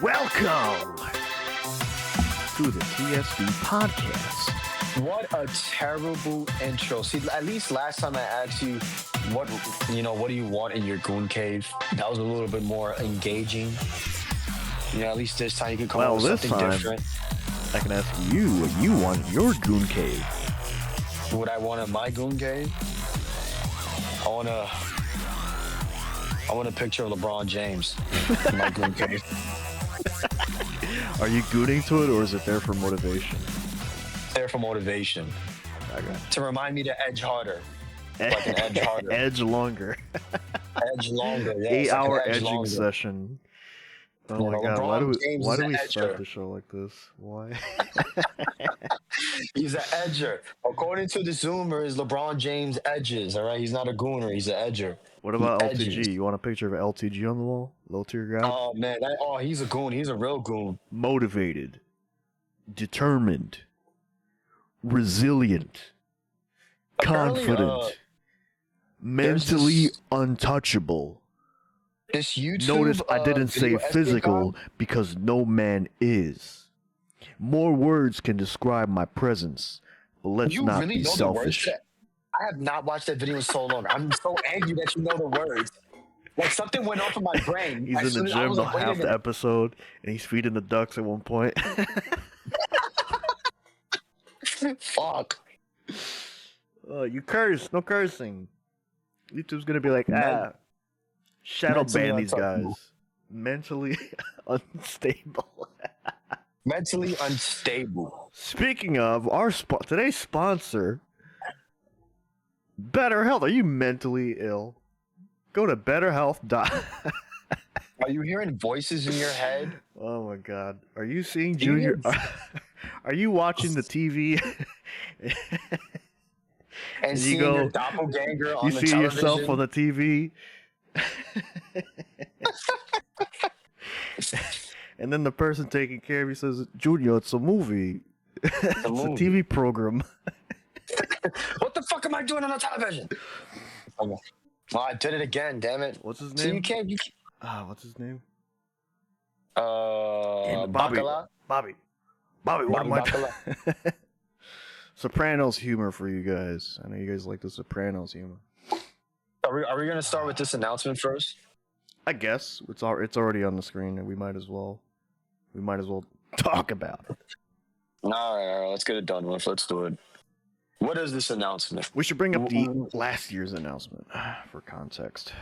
Welcome to the TSB Podcast. What a terrible intro. See, at least last time I asked you what do you want in your goon cave? That was a little bit more engaging. At least this time you can come up with something different. I can ask you what you want in your goon cave. What I want in my goon cave? I want a picture of LeBron James in my goon cave. Are you gooning to it, or is it there for motivation? There for motivation. Okay. To remind me to edge harder. Like an edge harder. Edge longer. Edge longer, yeah. 8-hour edge edging longer. Session. Oh my God, why do we start the show like this? Why? He's an edger. According to the Zoomers, LeBron James edges, all right? He's not a gooner, he's an edger. What about LTG? You want a picture of LTG on the wall? Low tier guy? Oh, man. He's a goon. He's a real goon. Motivated. Determined. Resilient. Confident. Mentally untouchable. This YouTube. Notice I didn't say physical because no man is. More words can describe my presence, but let's not really be know selfish. The words? I have not watched that video in so long. I'm so angry that you know the words. Like something went off in my brain. He's in the gym the half the episode, and he's feeding the ducks at one point. Fuck. You curse, no cursing. YouTube's gonna be like, shadow ban these guys. Mentally unstable. Mentally unstable. Speaking of today's sponsor, BetterHealth. Are you mentally ill? Go to BetterHealth. Are you hearing voices in your head? Oh my God! Are you seeing Junior? Are you watching the TV? And seeing your doppelganger on the television? You see yourself on the TV? And then the person taking care of you says, Junior, it's a movie. It's a TV program. What the fuck am I doing on the television? Well, I did it again, damn it. What's his name? So you can't. What's his name? Bobby. Bobby, what am I doing? Sopranos humor for you guys. I know you guys like the Sopranos humor. Are we gonna start with this announcement first? I guess it's already on the screen, and we might as well talk about it. All right, let's get it done with. Let's do it. What is this announcement? We should bring up the last year's announcement for context.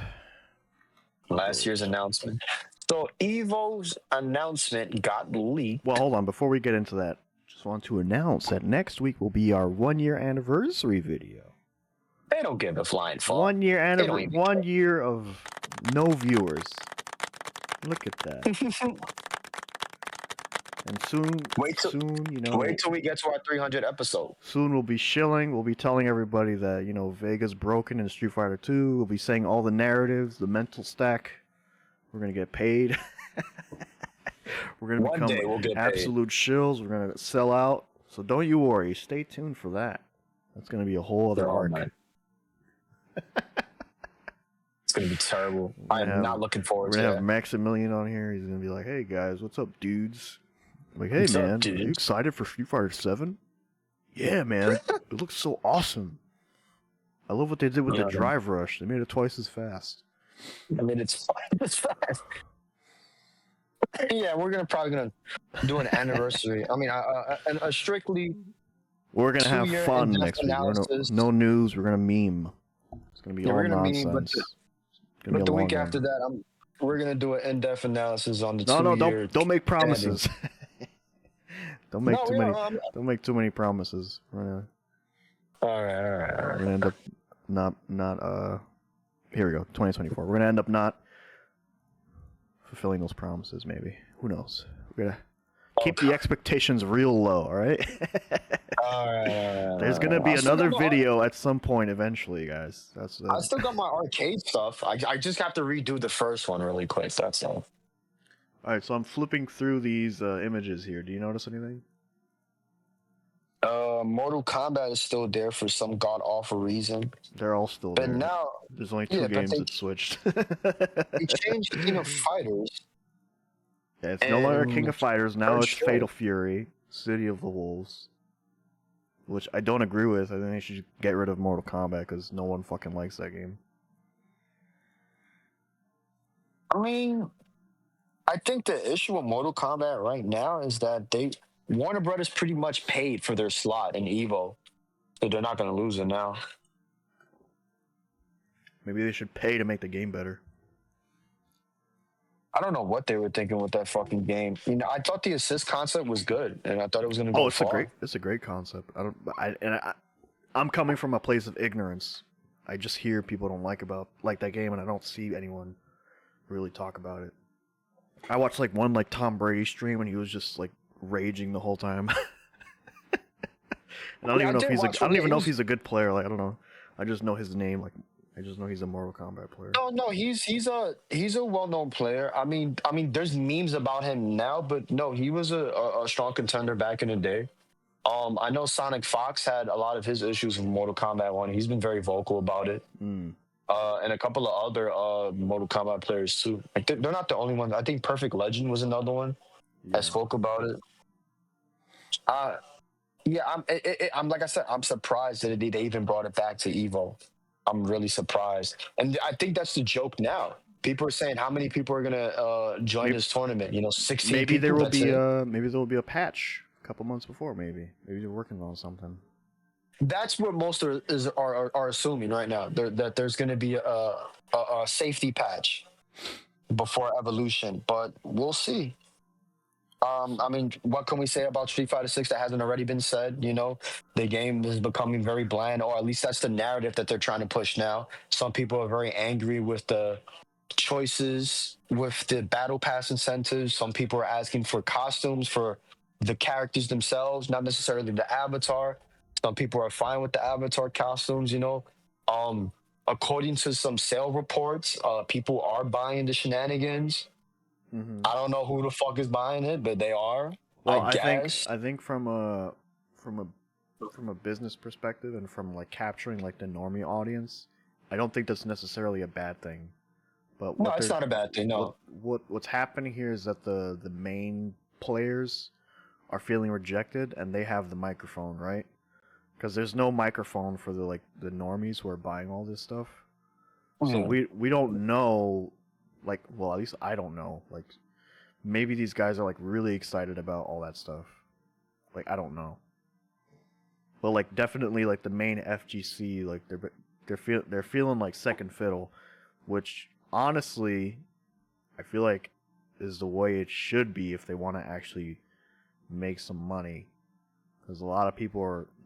Last year's announcement. So Evo's announcement got leaked. Well, hold on. Before we get into that, just want to announce that next week will be our 1-year anniversary video. They don't give a flying fuck. 1 year anniversary. 1 year of no viewers. Look at that. And soon, wait till we get to our 300 episode. Soon we'll be shilling. We'll be telling everybody that, Vega's broken in Street Fighter 2. We'll be saying all the narratives, the mental stack. We're going to get paid. We're going to become absolute shills. We're going to sell out. So don't you worry. Stay tuned for that. That's going to be a whole other arc. It's going to be terrible. I'm not looking forward to that. We're going to have Maximilian on here. He's going to be like, hey, guys, what's up, dudes? I'm like, hey, man, are you excited for Street Fighter 7? Yeah, man. It looks so awesome. I love what they did with the drive rush. They made it twice as fast. I mean, it's fast. Yeah, we're probably gonna do an anniversary. I mean, a strictly. We're gonna have fun next week. No news. We're gonna meme. It's gonna be all nonsense. But the week after that, we're gonna do an in-depth analysis on the 2 year. Don't make promises. Don't make too many promises. All right. We're gonna end up not. Here we go. 2024. We're gonna end up not fulfilling those promises. Maybe. Who knows? We're gonna keep the expectations real low. All right. There's gonna be another video at some point eventually, guys. I still got my arcade stuff. I just have to redo the first one really quick. That's all. All right, so I'm flipping through these images here. Do you notice anything? Mortal Kombat is still there for some god-awful reason. They're all still there. But now... There's only two games that switched. They changed King of Fighters. Yeah, it's no longer King of Fighters. Now it's sure. Fatal Fury, City of the Wolves. Which I don't agree with. I think they should get rid of Mortal Kombat because no one fucking likes that game. I mean, I think the issue with Mortal Kombat right now is that Warner Brothers pretty much paid for their slot in Evo, so they're not going to lose it now. Maybe they should pay to make the game better. I don't know what they were thinking with that fucking game. You know, I thought the assist concept was good, and I thought it was going to go far. It's a great concept. I'm coming from a place of ignorance. I just hear people don't like that game, and I don't see anyone really talk about it. I watched one Tom Brady stream, and he was just raging the whole time. And I don't even know if he's a good player. I don't know. I just know his name. I just know he's a Mortal Kombat player. No, he's a well-known player. I mean, there's memes about him now, but no, he was a strong contender back in the day. I know Sonic Fox had a lot of his issues with Mortal Kombat 1. He's been very vocal about it. And a couple of other Mortal Kombat players too. They're not the only ones. I think Perfect Legend was another one that spoke about it. I'm like I said, I'm surprised that they even brought it back to Evo. I'm really surprised, and I think that's the joke now. People are saying how many people are gonna join this tournament. 16. Maybe people, maybe there will be a patch a couple months before. Maybe they're working on something. That's what most are assuming right now. That there's going to be a safety patch before Evolution, but we'll see. I mean, what can we say about Street Fighter 6 that hasn't already been said? The game is becoming very bland, or at least that's the narrative that they're trying to push now. Some people are very angry with the choices, with the battle pass incentives. Some people are asking for costumes for the characters themselves, not necessarily the avatar. Some people are fine with the avatar costumes, According to some sale reports, people are buying the shenanigans. I don't know who the fuck is buying it, but they are. Well, I guess. I think from a business perspective and from capturing the normie audience, I don't think that's necessarily a bad thing. But no, it's not a bad thing. No. What's happening here is that the main players are feeling rejected, and they have the microphone, right? Because there's no microphone for the normies who are buying all this stuff. So we don't know. Well, at least I don't know. Maybe these guys are really excited about all that stuff. I don't know. But definitely the main FGC they're feeling second fiddle, which honestly I feel is the way it should be if they want to actually make some money. Because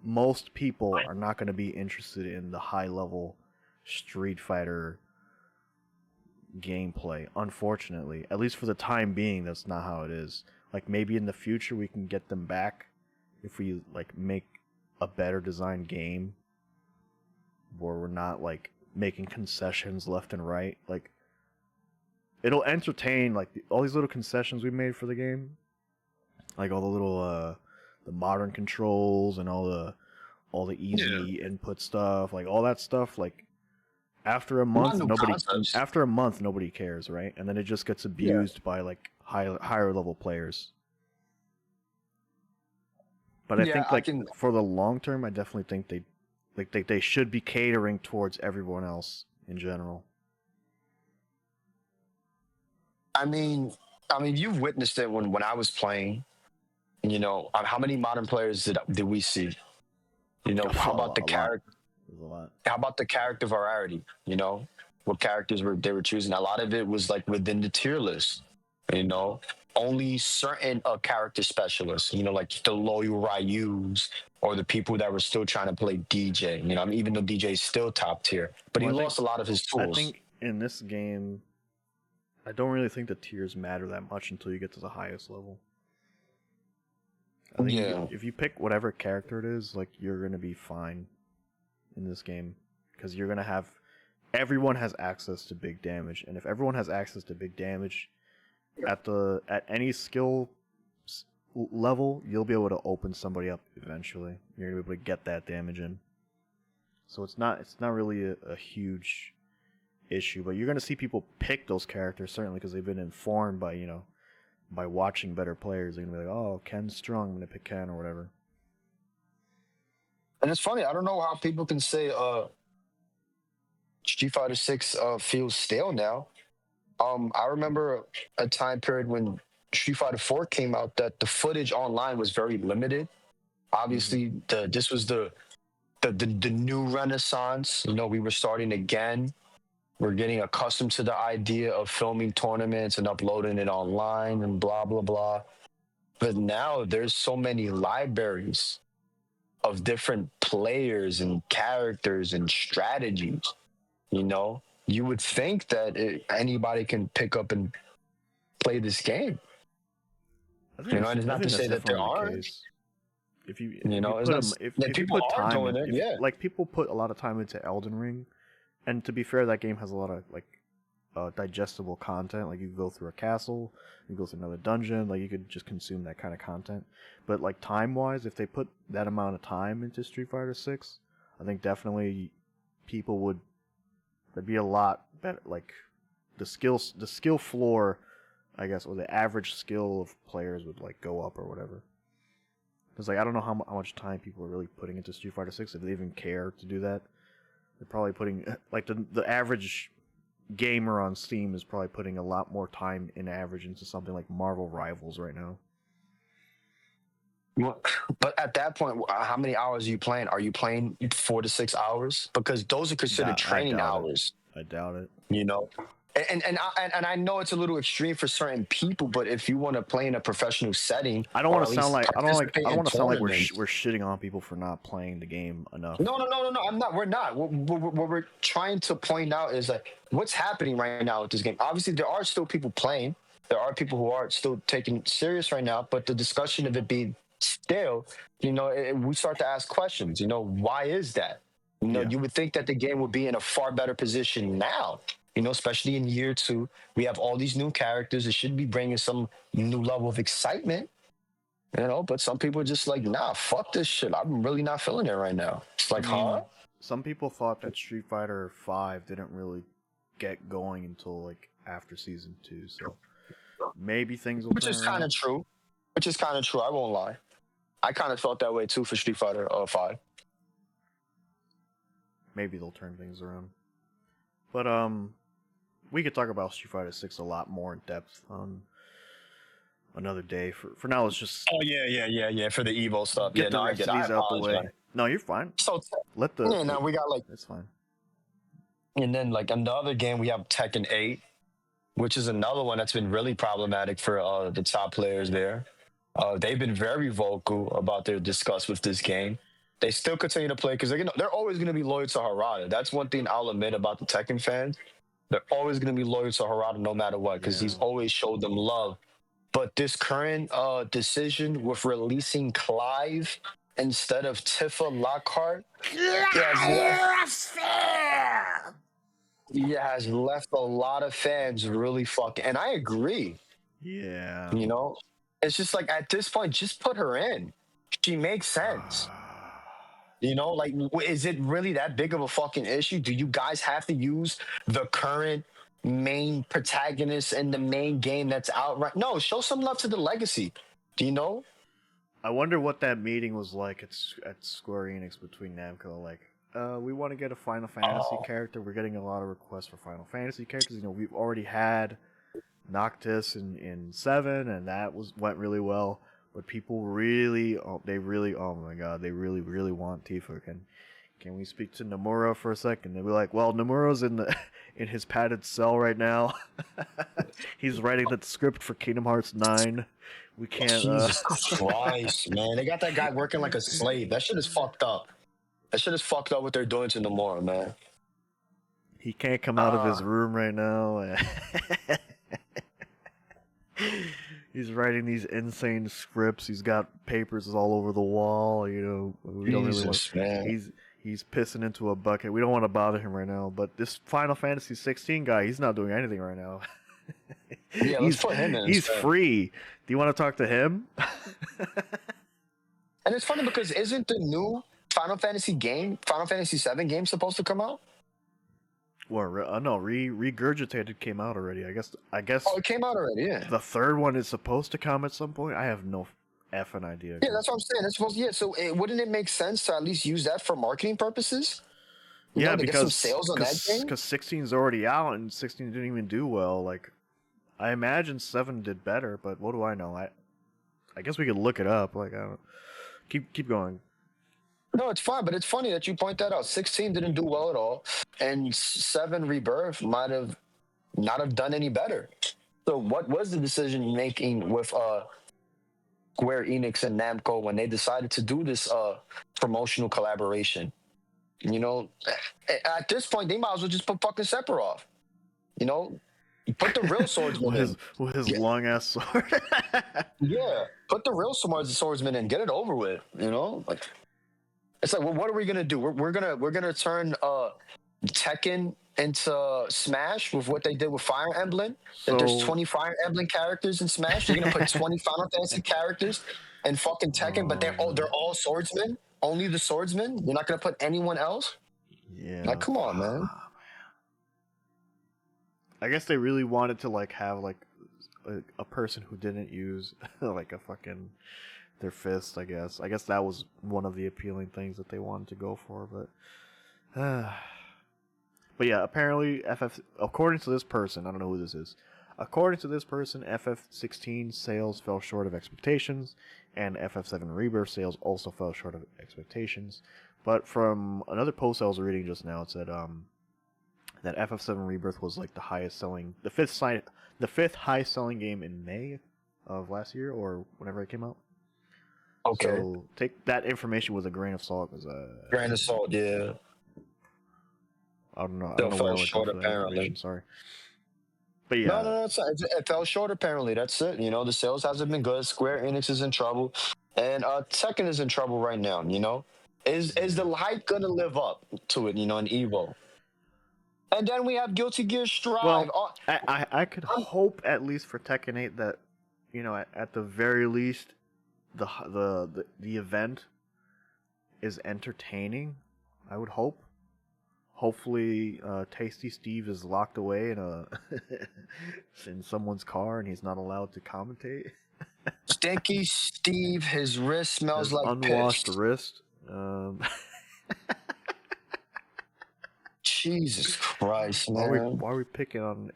most people are not going to be interested in the high level Street Fighter gameplay, unfortunately. At least for the time being, that's not how it is. Maybe in the future we can get them back if we make a better designed game where we're not making concessions left and right. It'll entertain all these little concessions we made for the game, all the little the modern controls and all the easy input stuff, all that stuff. After a month, nobody cares, right? And then it just gets abused by higher level players. But I think for the long term, I definitely think they should be catering towards everyone else in general. I mean, you've witnessed it when I was playing. How many modern players did we see? How about the character? How about the character variety? What characters they were choosing? A lot of it was within the tier list. Only certain character specialists. The loyal Ryus or the people that were still trying to play DJ. Even though DJ is still top tier, but he lost a lot of his tools. I think in this game, I don't really think the tiers matter that much until you get to the highest level. I think if you pick whatever character it is, you're gonna be fine in this game, because you're gonna have everyone has access to big damage, and if everyone has access to big damage at any skill level, you'll be able to open somebody up eventually. You're gonna be able to get that damage in. So it's not really a huge issue, but you're gonna see people pick those characters certainly because they've been informed by by watching better players. They're gonna be like, oh, Ken's strong. I'm gonna pick Ken or whatever. And it's funny. I don't know how people can say Street Fighter 6 feels stale now. I remember a time period when Street Fighter 4 came out that the footage online was very limited. Obviously, this was the new renaissance. You know, we were starting again. We're getting accustomed to the idea of filming tournaments and uploading it online and blah blah blah. But now there's so many libraries of different players and characters and strategies. You know, you would think that anybody can pick up and play this game. You know, and it's not to say that there aren't. If you, you know, if people you put are time doing in, it, yeah. Like people put a lot of time into Elden Ring, and to be fair, that game has a lot of like digestible content. Like you go through a castle, you go through another dungeon. Like you could just consume that kind of content. But like time wise, if they put that amount of time into Street Fighter 6, I think definitely people would. There'd be a lot better. Like the skill floor, I guess, or the average skill of players would like go up or whatever. Because like I don't know how much time people are really putting into Street Fighter 6, if they even care to do that. They're probably putting like the average gamer on Steam is probably putting a lot more time in average into something like Marvel Rivals right now. Well, but at that point, how many hours are you playing? Are you playing 4 to 6 hours? Because those are considered training hours. I doubt it. You know, and I know it's a little extreme for certain people, but if you want to play in a professional setting, I don't want to sound like we're shitting on people for not playing the game enough. No. I'm not. We're not. What we're trying to point out is like what's happening right now with this game. Obviously, there are still people playing. There are people who are still taking it serious right now. But the discussion of it being stale, you know, we start to ask questions. You know, why is that? You know, you would think that the game would be in a far better position now. You know, especially in year 2, we have all these new characters. It should be bringing some new level of excitement. You know, but some people are just like, nah, fuck this shit. I'm really not feeling it right now. It's like, Some people thought that Street Fighter 5 didn't really get going until like after season 2. So maybe things will. Which is kind of true. I won't lie. I kind of felt that way too for Street Fighter 5. Maybe they'll turn things around. But we could talk about Street Fighter 6 a lot more in depth on another day. For now, it's just. Oh yeah. For the Evo stuff. Get the rest of these out the way. No, you're fine. So now we got like. It's fine. And then like another game, we have Tekken 8, which is another one that's been really problematic for the top players there. They've been very vocal about their disgust with this game. They still continue to play because they're always going to be loyal to Harada. That's one thing I'll admit about the Tekken fans. They're always going to be loyal to Harada no matter what because he's always showed them love. But this current decision with releasing Clive instead of Tifa Lockhart has left a lot of fans really fucking... And I agree. Yeah. You know? It's just like, at this point, just put her in. She makes sense. You know, like, is it really that big of a fucking issue? Do you guys have to use the current main protagonist in the main game that's out right? No, show some love to the legacy. Do you know? I wonder what that meeting was like at Square Enix between Namco. Like, we want to get a Final Fantasy character. We're getting a lot of requests for Final Fantasy characters. You know, we've already had Noctis in 7, and that went really well. But people really, oh my god, they really, really want Tifa. Can we speak to Nomura for a second? They'll be like, well, Nomura's in his padded cell right now. He's writing the script for Kingdom Hearts 9. We can't. Jesus Christ, man! They got that guy working like a slave. That shit is fucked up. That shit is fucked up what they're doing to Nomura, man. He can't come out of his room right now. He's writing these insane scripts. He's got papers all over the wall. You know, we don't really want. Man. He's pissing into a bucket. We don't want to bother him right now. But this Final Fantasy 16 guy, he's not doing anything right now. Yeah, let's put him in. He's free. Do you want to talk to him? And it's funny because isn't the new Final Fantasy 7 game supposed to come out? Well, no, regurgitated came out already. I guess. Oh, it came out already. Yeah. The third one is supposed to come at some point. I have no effing idea. Yeah, that's what I'm saying. It's supposed. Yeah. So wouldn't it make sense to at least use that for marketing purposes? Yeah, to because get some sales on that game. Because 16 is already out and 16 didn't even do well. Like, I imagine 7 did better, but what do I know? I guess we could look it up. Like, I don't. Keep going. No, it's fine, but it's funny that you point that out. 16 didn't do well at all, and 7 Rebirth might have not have done any better. So, what was the decision making with Square Enix and Namco when they decided to do this promotional collaboration? You know, at this point, they might as well just put fucking Sephiroth. You know, put the real swordsman with his long ass sword. Yeah, put the real swordsman in, get it over with. You know, like it's like, well, what are we gonna do? We're gonna turn Tekken into Smash with what they did with Fire Emblem. That there's 20 Fire Emblem characters in Smash. You're gonna put 20 Final Fantasy characters in fucking Tekken, but they're all swordsmen. Only the swordsman. You're not gonna put anyone else. Yeah. Like, come on, man. I guess they really wanted to like have like a person who didn't use like a fucking their fist. I guess that was one of the appealing things that they wanted to go for. But yeah, apparently according to this person, I don't know who this is. According to this person, FF16 sales fell short of expectations, and FF7 Rebirth sales also fell short of expectations. But from another post I was reading just now, it said that FF7 Rebirth was like the fifth highest selling game in May of last year or whenever it came out. Okay. So take that information with a grain of salt. Grain of salt, yeah. I don't know. Still fell short, apparently. Sorry. But yeah. No, it fell short, apparently. That's it. You know, the sales hasn't been good. Square Enix is in trouble. And Tekken is in trouble right now, you know? Is the hype going to live up to it, you know, in EVO? And then we have Guilty Gear Strive. Well, I could hope at least for Tekken 8 that, you know, at the very least, the event is entertaining. I would hope. Hopefully, Tasty Steve is locked away in someone's car and he's not allowed to commentate. Stinky Steve, his wrist smells like unwashed piss. Wrist. Jesus Christ, man. Why are we picking on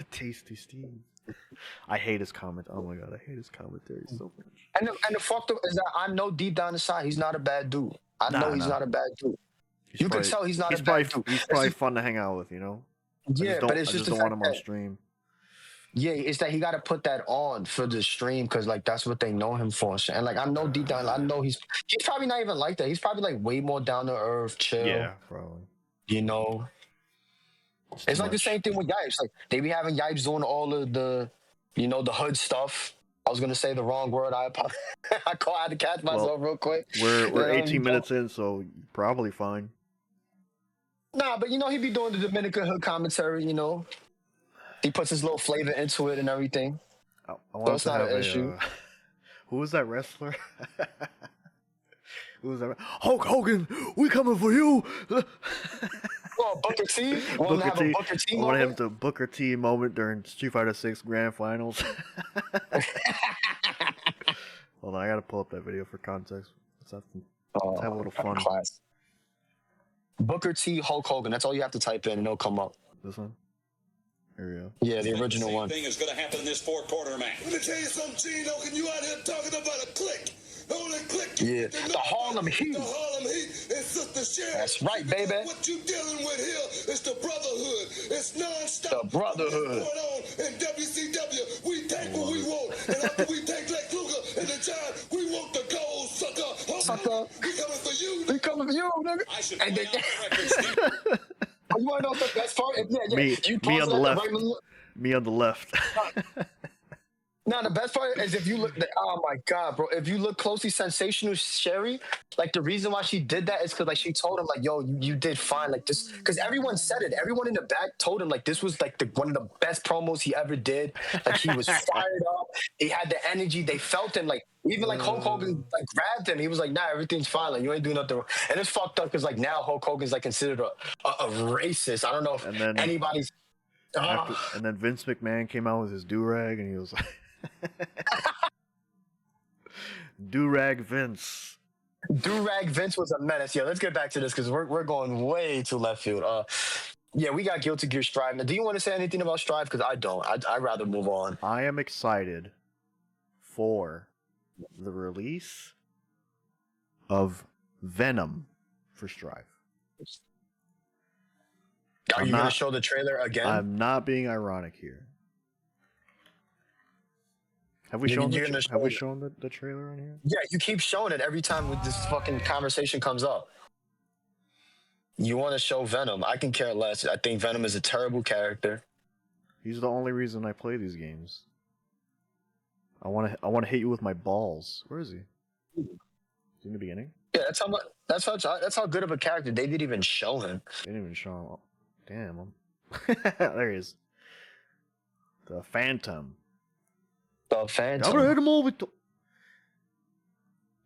Tasty Steve? I hate his comment. Oh my god, I hate his commentary so much. And the fucked up is that I know deep down inside he's not a bad dude. I know he's not a bad dude. You can tell he's not a bad dude. He's probably fun to hang out with, you know? Yeah, but it's just I just don't want him on stream. Yeah, it's that he got to put that on for the stream because, like, that's what they know him for. And, like, I know deep down, I know he's probably not even like that. He's probably, like, way more down to earth, chill. Yeah, probably. You know? It's like the same thing with Yipes. Like, they be having Yipes doing all of the, you know, the hood stuff. I was going to say the wrong word. I had to catch myself real quick. We're 18 minutes in, so probably fine. Nah, but, you know, he be doing the Dominican hood commentary, you know? He puts his little flavor into it and everything. I want so it's not an issue. Who was that wrestler? Who was that? Hulk Hogan, we coming for you. Oh, Booker T? I want to have the Booker T moment during Street Fighter 6 Grand Finals. Hold on, I gotta pull up that video for context. Let's have a little fun. Class. Booker T, Hulk Hogan. That's all you have to type in and it'll come up. This one? Here we go. Yeah, the original one. Thing is going to happen in this fourth-quarter match. Let me tell you something, Gino. Can you out here talking about a click? The only click. Yeah, the Harlem Heat. The Harlem Heat and Sister Sherry. That's right, baby. What you dealing with here is the brotherhood. It's non-stop. The brotherhood. What's going on in WCW? We take what we want, and after we take Lex Luger and the Giant, we want the gold, sucker. Sucker. We coming for you. We coming for you, nigga. I should point out the record, You want to know the best part? Yeah. Me on the left. Me on the left. Now, the best part is if you look, oh my God, bro. If you look closely, Sensational Sherry, like the reason why she did that is because like she told him like, yo, you did fine. Like this, because everyone said it. Everyone in the back told him like this was like one of the best promos he ever did. Like he was fired up. He had the energy. They felt him. Like Even like Hulk Hogan like grabbed him. He was like, "Nah, everything's fine. Like you ain't doing nothing." And it's fucked up because like now Hulk Hogan's like considered a racist. I don't know if And then anybody's. and then Vince McMahon came out with his do-rag, and he was like, "Do-rag Vince." Do-rag Vince was a menace. Yeah, let's get back to this because we're going way too left field. Yeah, we got Guilty Gear Strive. Now, do you want to say anything about Strive? Because I don't. I'd rather move on. I am excited for the release of Venom for Strive. Are you going to show the trailer again? I'm not being ironic here. Have we shown the trailer on here? Yeah, you keep showing it every time with this fucking conversation comes up. You want to show Venom. I can care less. I think Venom is a terrible character. He's the only reason I play these games. I want to hit you with my balls. Where is he? Is he in the beginning? Yeah, that's how good of a character. They didn't even show him. They didn't even show him. Damn. There he is. The Phantom. The Phantom. I'm gonna hit him all with.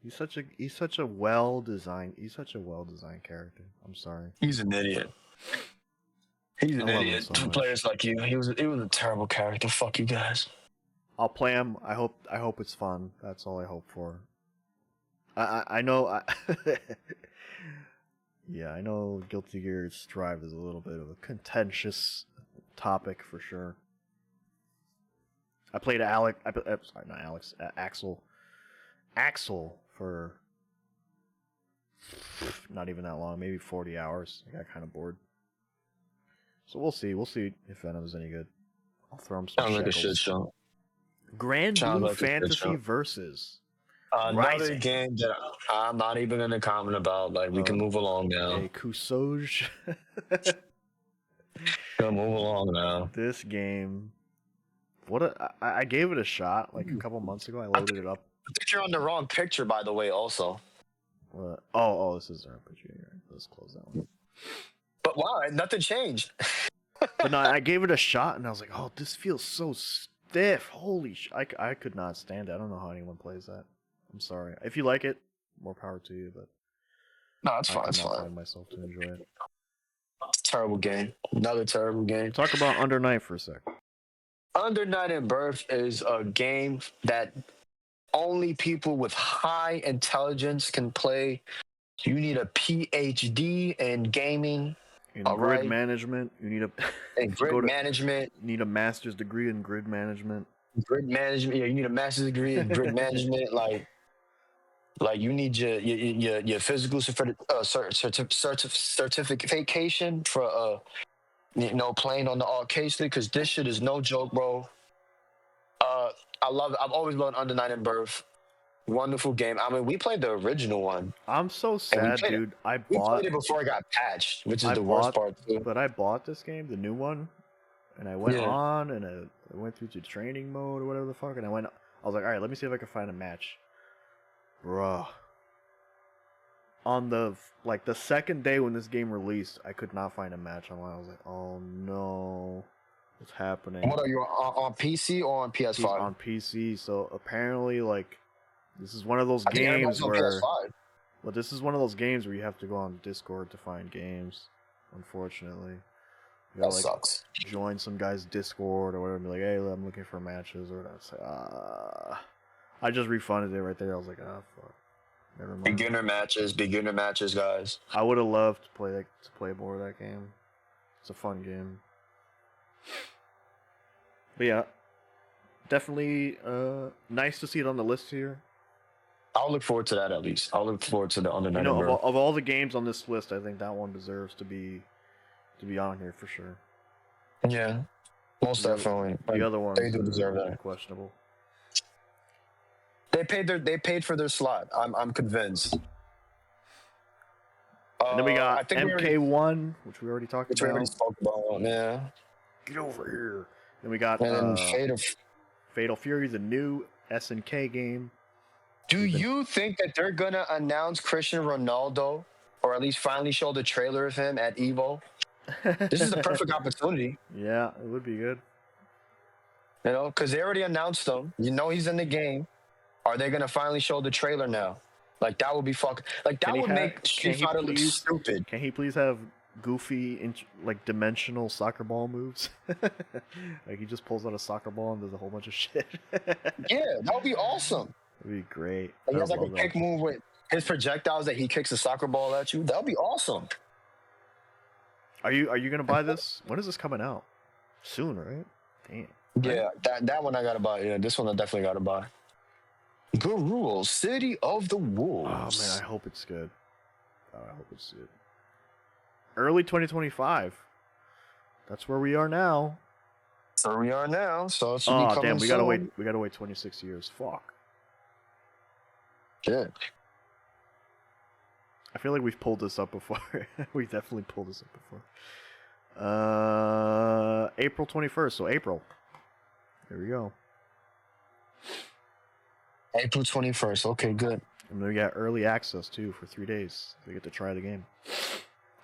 He's such a well designed character. I'm sorry. He's an idiot. He's an idiot. So Two players like you. He was a terrible character. Fuck you guys. I'll play him. I hope it's fun. That's all I hope for. I know. Yeah, I know. Guilty Gear Strive is a little bit of a contentious topic for sure. I played Axel for not even that long, maybe 40 hours. I got kind of bored. So we'll see. We'll see if Venom's any good. I'll throw him some Sounds like a shekels. shit show. Grand Blue Fantasy Versus. Another Rising. game that I'm not even going to comment about. Like, we can move along now. A Kusoj. Move along now. This game. I gave it a shot like a couple months ago. I loaded it up. I think you're on the wrong picture, by the way, also. What? Oh, this is the right picture. Let's close that one. But wow, nothing changed. But no, I gave it a shot, and I was like, "Oh, this feels so stiff. Holy I could not stand it. I don't know how anyone plays that. I'm sorry. If you like it, more power to you. But No, it's fine. I It's could not fine. find myself to enjoy it. Terrible game. Another terrible game. Talk about Under Night for a sec. Under Night in Birth is a game that only people with high intelligence can play. You need a PhD in gaming. In All grid right. management, you need And grid management. You need a master's degree in grid management. Grid management. Yeah, you need a master's degree in grid management. Like you need your physical certification for playing on the arcade stick, because this shit is no joke, bro. I love it. I've always loved Under Night in Birth. Wonderful game. I mean, we played the original one. I'm so sad, dude. We played it before it got patched, which is the worst part too. But I bought this game, the new one, and I went on and I went through to training mode or whatever the fuck, and I was like, all right, let me see if I can find a match. Bruh. On the second day when this game released, I could not find a match online. I was like, oh no. What's happening? What are you on PC or on PS5? On PC, so apparently this is one of those games where this is one of those games where you have to go on Discord to find games, unfortunately. You gotta, that sucks. Join some guy's Discord or whatever and be like, hey, I'm looking for matches or whatever. It's like, I just refunded it right there. I was like, fuck. Never mind. Beginner matches, guys. I would have loved to play more of that game. It's a fun game. But yeah, definitely nice to see it on the list here. I'll look forward to that at least. I'll look forward to the Under Night in Birth. Of all the games on this list, I think that one deserves to be on here for sure. Yeah, most definitely. The other ones, they do deserve that. Questionable. They paid for their slot. I'm convinced. And then we got MK1, which we already talked about. We already spoke about. Yeah. Get over here. Then we got Fatal Fury, the new SNK game. Do you think that they're gonna announce Cristiano Ronaldo, or at least finally show the trailer of him at Evo? This is the perfect opportunity. Yeah, it would be good. Because they already announced him. You know he's in the game. Are they gonna finally show the trailer now? Like that would be like that would make Street Fighter look stupid. Can he please have goofy, like dimensional soccer ball moves? Like he just pulls out a soccer ball and does a whole bunch of shit. Yeah, that would be awesome. That'd be great. Like, he has like a kick move with his projectiles that he kicks a soccer ball at you. That would be awesome. Are you gonna buy this? When is this coming out? Soon, right? Damn. Yeah, that one I gotta buy. Yeah, this one I definitely gotta buy. Garul, City of the Wolves. Oh man, I hope it's good. Oh, I hope it's good. Early 2025. That's where we are now. That's where we are now. So it should be Oh coming damn, we soon. gotta wait. We gotta wait 26 years. Fuck. Yeah. I feel like we've pulled this up before. We definitely pulled this up before. April 21st. So April. There we go. April 21st. Okay, good. And we got early access too for 3 days. We get to try the game.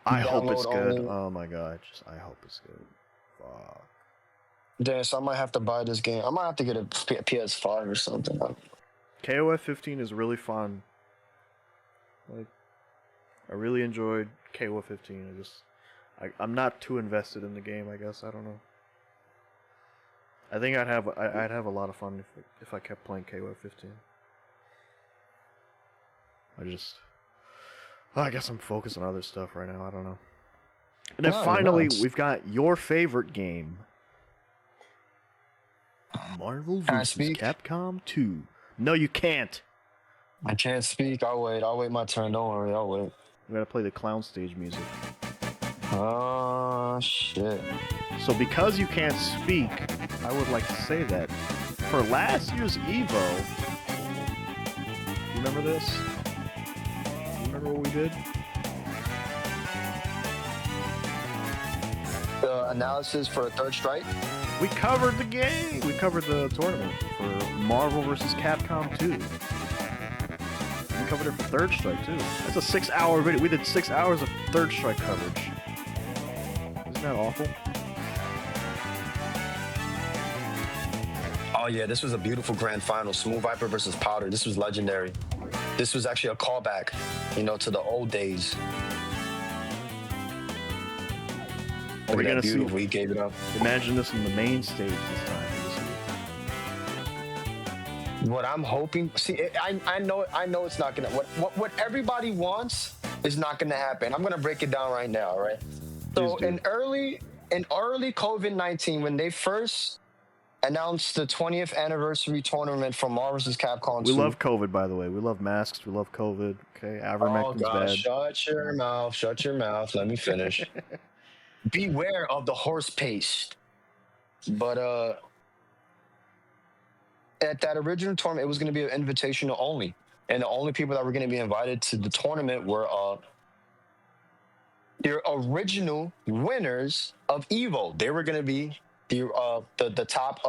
I hope it's good. Only. Oh my god, I hope it's good. Fuck. Damn, so I might have to buy this game. I might have to get a PS5 or something. KOF 15 is really fun. Like, I really enjoyed KOF 15. I'm not too invested in the game. I guess I don't know. I think I'd have a lot of fun if I kept playing KOF 15. I guess I'm focused on other stuff right now. I don't know. And then finally, we've got your favorite game. Marvel vs. Capcom 2. No, you can't. I can't speak. I'll wait my turn. Don't worry. I'll wait. We gotta play the clown stage music. Oh, shit. So because you can't speak, I would like to say that for last year's Evo, you remember this? You remember what we did? The analysis for Third Strike? We covered the game. We covered the tournament for Marvel vs. Capcom 2. We covered it for Third Strike too. That's a 6-hour video. We did 6 hours of Third Strike coverage. Isn't that awful? Oh yeah, this was a beautiful grand final. Smooth Viper versus Powder. This was legendary. This was actually a callback, to the old days. We're gonna see. We gave it up. Imagine this in the main stage this time. What I'm hoping, I know it's not gonna. What everybody wants is not gonna happen. I'm gonna break it down right now, right? So in early COVID-19, when they first announced the 20th anniversary tournament for Marvel vs. Capcom 2. We love COVID, by the way. We love masks. We love COVID. Okay, ivermectin's bad. Shut your mouth. Shut your mouth. Let me finish. Beware of the horse paste. But at that original tournament, it was going to be an invitational only, and the only people that were going to be invited to the tournament were the original winners of Evo. They were going to be the top,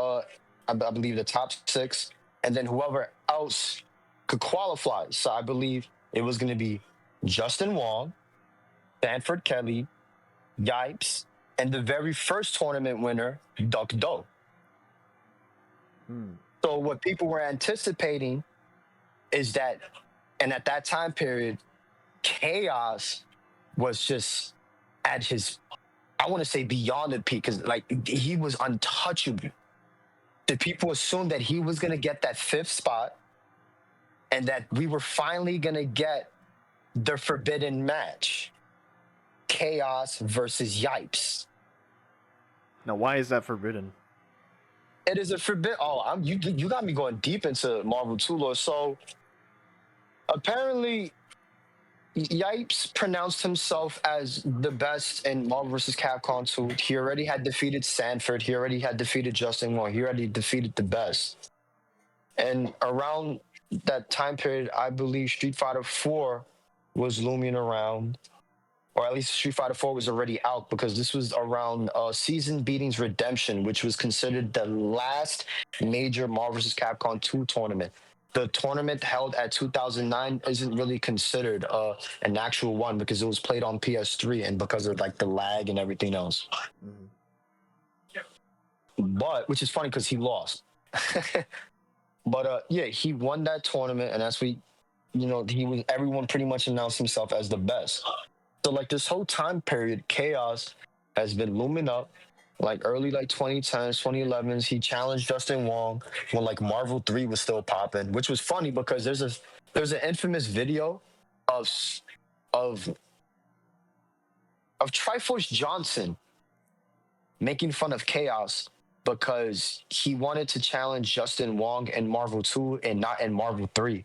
I believe the top 6, and then whoever else could qualify. So I believe it was going to be Justin Wong, Sanford Kelly, Yipes, and the very first tournament winner, Duck Doe. So what people were anticipating is that, and at that time period, Chaos was just at his, I want to say beyond the peak, because he was untouchable. The people assumed that he was going to get that 5th spot and that we were finally going to get the forbidden match. Chaos versus Yipes. Now, why is that forbidden? It is a forbidden. Oh, you got me going deep into Marvel 2 lore. So apparently, Yipes pronounced himself as the best in Marvel vs. Capcom 2. He already had defeated Sanford. He already had defeated Justin Wong. He already defeated the best. And around that time period, I believe Street Fighter 4 was looming around. Or at least Street Fighter 4 was already out, because this was around Season Beatings Redemption, which was considered the last major Marvel vs. Capcom 2 tournament. The tournament held at 2009 isn't really considered an actual one, because it was played on PS3 and because of the lag and everything else. But, which is funny because he lost. But yeah, he won that tournament, and that's what everyone pretty much announced himself as the best. So like this whole time period, Chaos has been looming up. Like early 2010s, 2011s, he challenged Justin Wong when like Marvel 3 was still popping, which was funny because there's an infamous video of of of Triforce Johnson making fun of Chaos because he wanted to challenge Justin Wong in Marvel 2 and not in Marvel 3.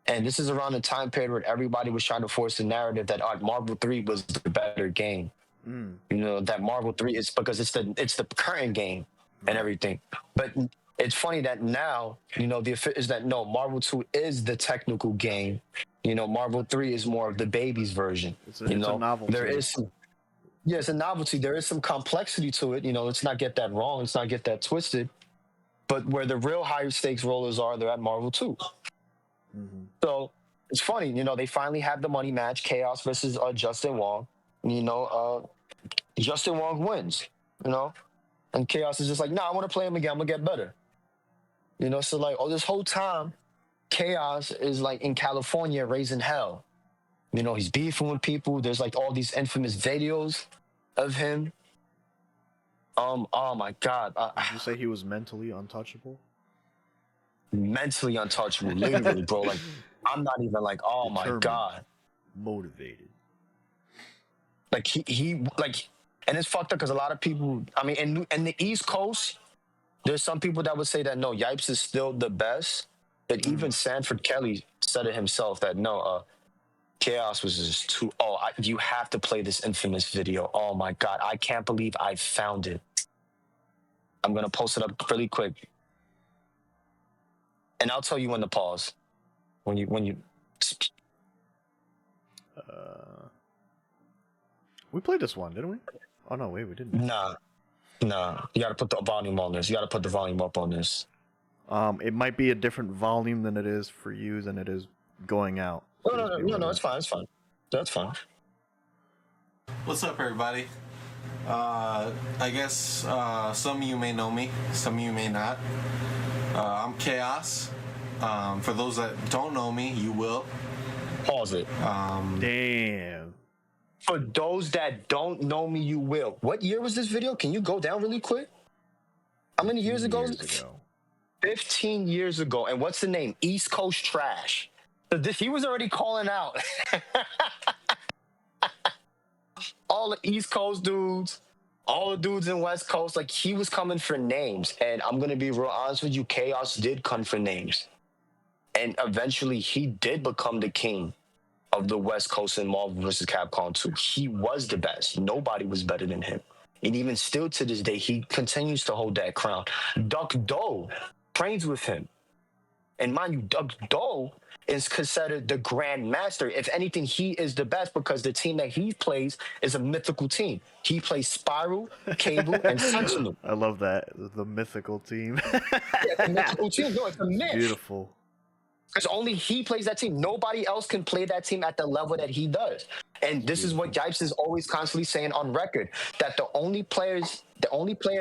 And this is around the time period where everybody was trying to force the narrative that Marvel 3 was the better game. That Marvel 3 is because it's the current game and everything. But it's funny that now, Marvel 2 is the technical game. Marvel 3 is more of the baby's version. It's a novelty. It's a novelty. There is some complexity to it. Let's not get that wrong. Let's not get that twisted. But where the real higher stakes rollers are, they're at Marvel 2. So it's funny, they finally have the money match, Chaos versus Justin Wong. Justin Wong wins, and Chaos is just like, nah, I want to play him again. I'm gonna get better. So like, this whole time, Chaos is like in California raising hell. He's beefing with people. There's like all these infamous videos of him. Oh my God. Did you say he was mentally untouchable? Mentally untouchable, literally, bro. Like, I'm not even like, oh my God. Motivated. Like he like, and it's fucked up because a lot of people, I mean, in the East Coast, there's some people that would say that no, Yipes is still the best. But even Sanford Kelly said it himself that no, Chaos was just too. You have to play this infamous video. Oh my God, I can't believe I found it. I'm gonna post it up really quick, and I'll tell you when to pause. When you. We played this one, didn't we? Oh no, wait, we didn't. Nah. You gotta put the volume on this. You gotta put the volume up on this. It might be a different volume than it is for you than it is going out. No, it's fine. That's fine. What's up, everybody? I guess some of you may know me, some of you may not. I'm Chaos. For those that don't know me, you will. Pause it. Damn. For those that don't know me, you will. What year was this video? Can you go down really quick? How many years ago? 15 years ago. And what's the name? East Coast Trash. So he was already calling out all the East Coast dudes, all the dudes in West Coast. Like, he was coming for names. And I'm going to be real honest with you, Chaos did come for names. And eventually he did become the king of the West Coast in Marvel vs. Capcom 2. He was the best. Nobody was better than him. And even still to this day, he continues to hold that crown. Duck Doe trains with him. And mind you, Duck Doe is considered the Grand Master. If anything, he is the best because the team that he plays is a mythical team. He plays Spiral, Cable, and Sentinel. I love that. The mythical team. The mythical team. No, it's a myth. Beautiful. Because only he plays that team. Nobody else can play that team at the level that he does. And this is what Yipes is always constantly saying on record, that the only player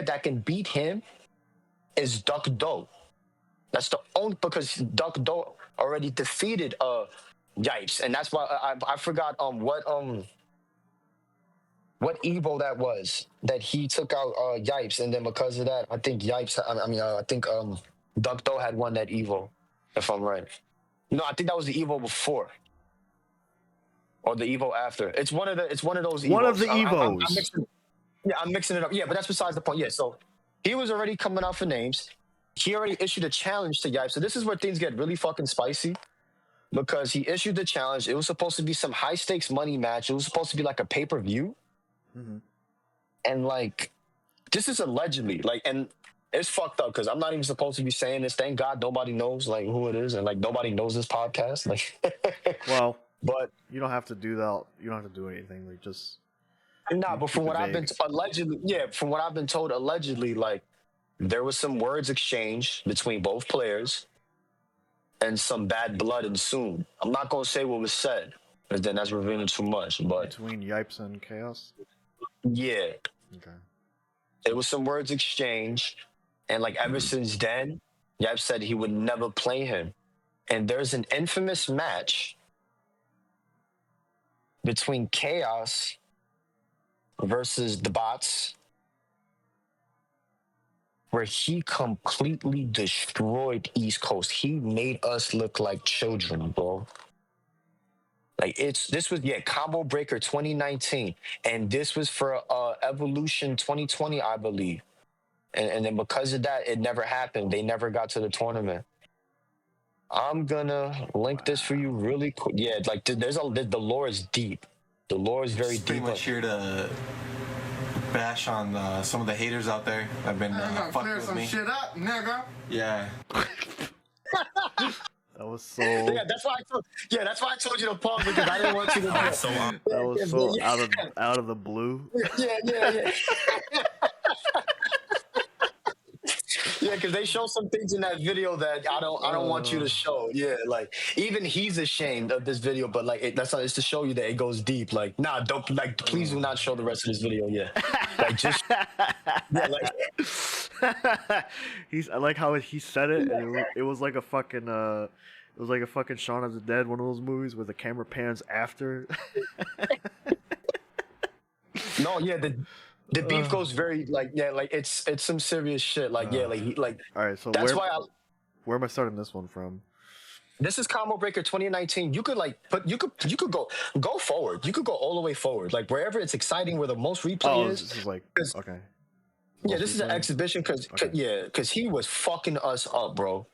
that can beat him is Duck Doe. That's the only, because Duck Doe already defeated Yipes. And that's why I forgot what Evo that was that he took out Yipes. And then because of that, I think Duck Doe had won that Evo, if I'm right. No, I think that was the Evo before, or the Evo after. It's one of those. Evos. One of the Evos. I'm mixing it up. Yeah, but that's besides the point. Yeah, so he was already coming out for names. He already issued a challenge to Yipes. So this is where things get really fucking spicy, because he issued the challenge. It was supposed to be some high stakes money match. It was supposed to be like a pay-per-view, and like, this is allegedly and. It's fucked up because I'm not even supposed to be saying this. Thank God nobody knows who it is, and nobody knows this podcast. Well, but you don't have to do that. You don't have to do anything. Just but from what I've been told, allegedly, there was some words exchanged between both players, and some bad blood ensued. I'm not gonna say what was said, because then that's revealing too much. But between Yipes and Chaos, yeah, okay, there was some words exchanged. And ever since then, Yipes said he would never play him. And there's an infamous match between Chaos versus the bots where he completely destroyed East Coast. He made us look like children, bro. Like this was Combo Breaker 2019, and this was for Evolution 2020, I believe. And then because of that, it never happened. They never got to the tournament. I'm gonna link this for you really quick. Yeah, like the lore is deep. The lore is very Just pretty deep. much here to bash on some of the haters out there that've been fucking clear with some me. shit up, nigga. Yeah. That was so. Yeah, that's why I told you to pause because I didn't want you to do it. That was so out of the blue. Yeah. Yeah, because they show some things in that video that I don't want you to show. Yeah, like even he's ashamed of this video, but like it's to show you that it goes deep. Like, nah, don't like. Please do not show the rest of this video. Yeah, like just I like how he said it, and it was like a fucking it was like a fucking Shaun of the Dead, one of those movies where the camera pans after. No, yeah, the beef goes very like it's some serious shit. Like all right, so that's where am I starting this one from? This is Combo Breaker 2019. You could you could go forward. You could go all the way forward. Like wherever it's exciting, where the most replay is. This is like okay. Yeah, this is an exhibition because he was fucking us up, bro.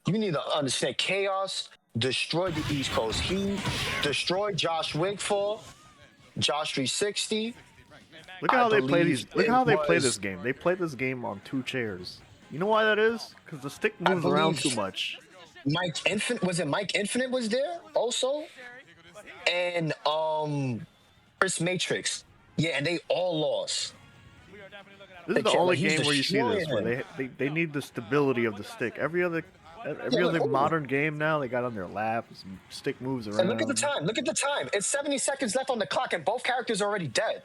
You need to understand. Chaos destroyed the East Coast. He destroyed Josh Wigfall, Josh 360. Look at how they play these. Look how they play this game. They play this game on 2 chairs. You know why that is? Because the stick moves around too much. Mike Infinite was there also, and Chris Matrix. Yeah, and they all lost. This is the only game where you see this, where they need the stability of the stick. Every other modern game now, they got on their lap, some stick moves around. And look at the time. Look at the time. It's 70 seconds left on the clock, and both characters are already dead.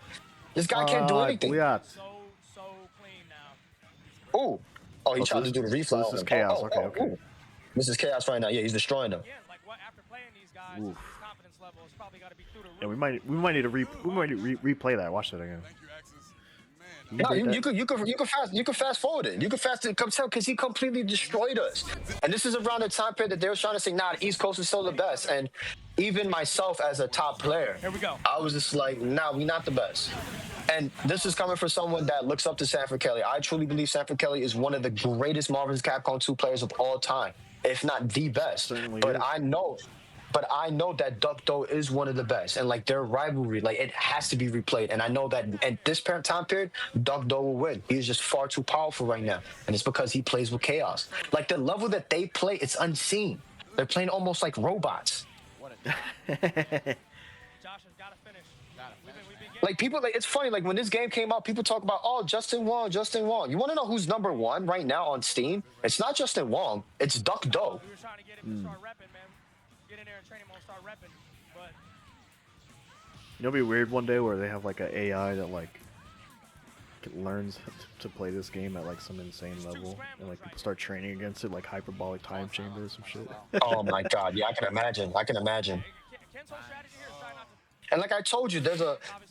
This guy can't do anything. Yeah. So clean now. Oh, he tried to do the refly. So this is Chaos. Okay. Ooh. This is Chaos right now. Yeah, he's destroying them. Yeah, like after playing these guys, his confidence level has probably got to be through the roof. Yeah, we might need to replay that. Watch that again. No, you could fast forward it. You could fast it because he completely destroyed us. And this is around the time period that they were trying to say, nah, the East Coast is still the best. And even myself as a top player, Here we go. I was just like, nah, we not the best. And this is coming from someone that looks up to Sanford Kelly. I truly believe Sanford Kelly is one of the greatest Marvel's Capcom 2 players of all time, if not the best. Certainly But is. I know that Duck Doe is one of the best, and like their rivalry, like it has to be replayed. And I know that at this time period, Duck Doe will win. He's just far too powerful right now, and it's because he plays with Chaos. Like the level that they play, it's unseen. They're playing almost like robots. Josh has got to finish. Like people, like it's funny. Like when this game came out, people talk about, Justin Wong. You want to know who's number 1 right now on Steam? It's not Justin Wong. It's Duck Doe. We were trying to get him to start repping, man. Get in there and train him on start repping. But It'll be weird one day where they have like an AI that like learns to play this game at like some insane level, and like people start training against it, like hyperbolic time chamber or some shit. Oh my God, yeah, I can imagine. Ken's whole strategy here is try not to, And like I told you, there's a. obviously.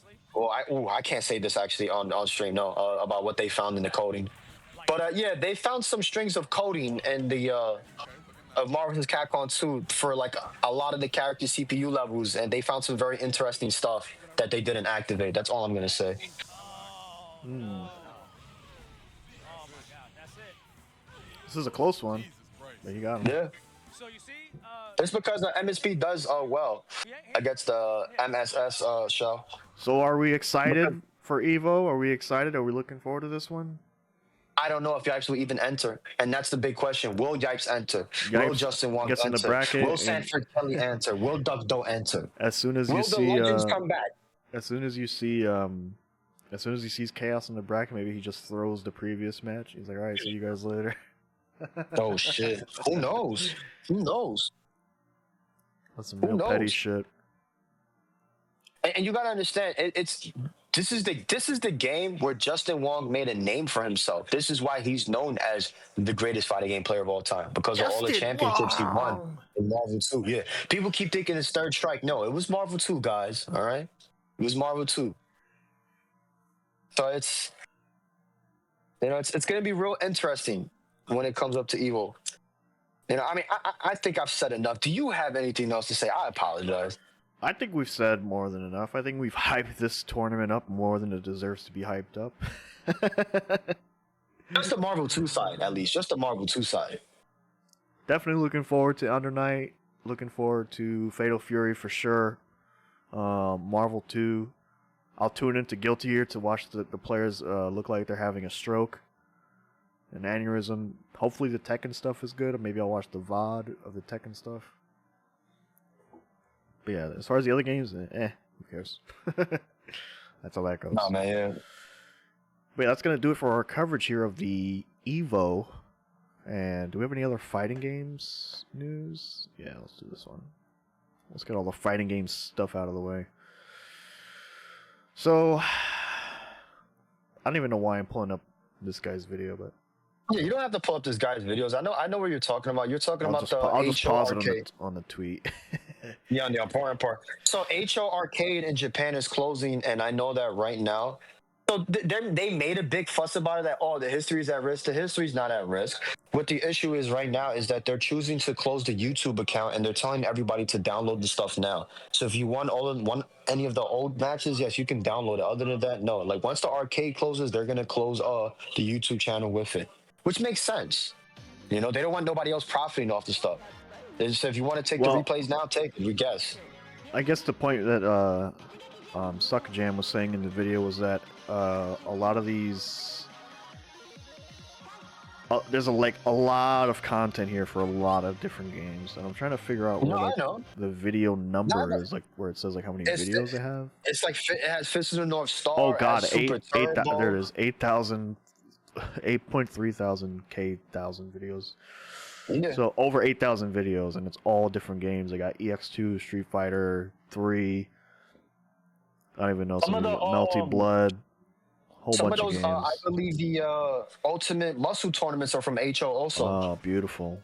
I can't say this actually on stream. No, about what they found in the coding. But yeah, they found some strings of coding in the of Marvel's Capcom 2 for like a lot of the character CPU levels, and they found some very interesting stuff that they didn't activate. That's all I'm gonna say. Oh my God, that's it. This is a close one, but you got him. Yeah, So you see, it's because the MSP does well against the MSS show. So are we excited for Evo? Are we excited? Are we looking forward to this one? I don't know if Yipes will even enter, and that's the big question. Will Yipes enter? Will Yipes Justin Wong gets enter? in the bracket Will and- Sanford Kelly enter? Will Duck Doe enter? As soon as Will you the see, Legends come back? as soon as he sees Chaos in the bracket, maybe he just throws the previous match. He's like, all right, see you guys later. Oh shit! Who knows? Who knows? That's some Who real petty knows? shit. And you gotta understand, it's This is the game where Justin Wong made a name for himself. This is why he's known as the greatest fighting game player of all time, because of all the championships he won in Marvel 2. Yeah. People keep thinking it's Third Strike. No, it was Marvel 2, guys. All right? It was Marvel 2. So it's going to be real interesting when it comes up to Evo. I mean, I think I've said enough. Do you have anything else to say? I apologize. I think we've said more than enough. I think we've hyped this tournament up more than it deserves to be hyped up. Just the Marvel 2 side, at least. Just the Marvel 2 side. Definitely looking forward to Under Night. Looking forward to Fatal Fury for sure. Marvel 2. I'll tune into Guilty Gear to watch the players look like they're having a stroke. An aneurysm. Hopefully the Tekken stuff is good. Or maybe I'll watch the VOD of the Tekken stuff. But yeah, as far as the other games, who cares? That's how that goes. Oh, man, yeah. But yeah, that's going to do it for our coverage here of the Evo. And do we have any other fighting games news? Yeah, let's do this one. Let's get all the fighting games stuff out of the way. So, I don't even know why I'm pulling up this guy's video, but... Yeah, you don't have to pull up this guy's videos. I know what you're talking about. You're talking about the A-Cho Arcade. On the tweet. Yeah, on the important part. So A-Cho Arcade in Japan is closing, and I know that right now. So they made a big fuss about it, that, the history is at risk. The history's not at risk. What the issue is right now is that they're choosing to close the YouTube account, and they're telling everybody to download the stuff now. So if you want any of the old matches, yes, you can download it. Other than that, no. Like, once the arcade closes, they're going to close the YouTube channel with it, which makes sense. They don't want nobody else profiting off the stuff. They just said, if you want to take the replays now, take it, we guess. I guess the point that Suck Jam was saying in the video was that a lot of these... there's a lot of content here for a lot of different games, and I'm trying to figure out where the video number is, like where it says like how many videos they have. It's like it has Fist of the North Star. Oh god, there it is, 8.3 thousand videos. Yeah. So over 8,000 videos, and it's all different games. They got EX2, Street Fighter 3. I don't even know, some Melty Blood. Whole bunch of games. I believe the Ultimate Muscle tournaments are from A-Cho also. Oh, beautiful.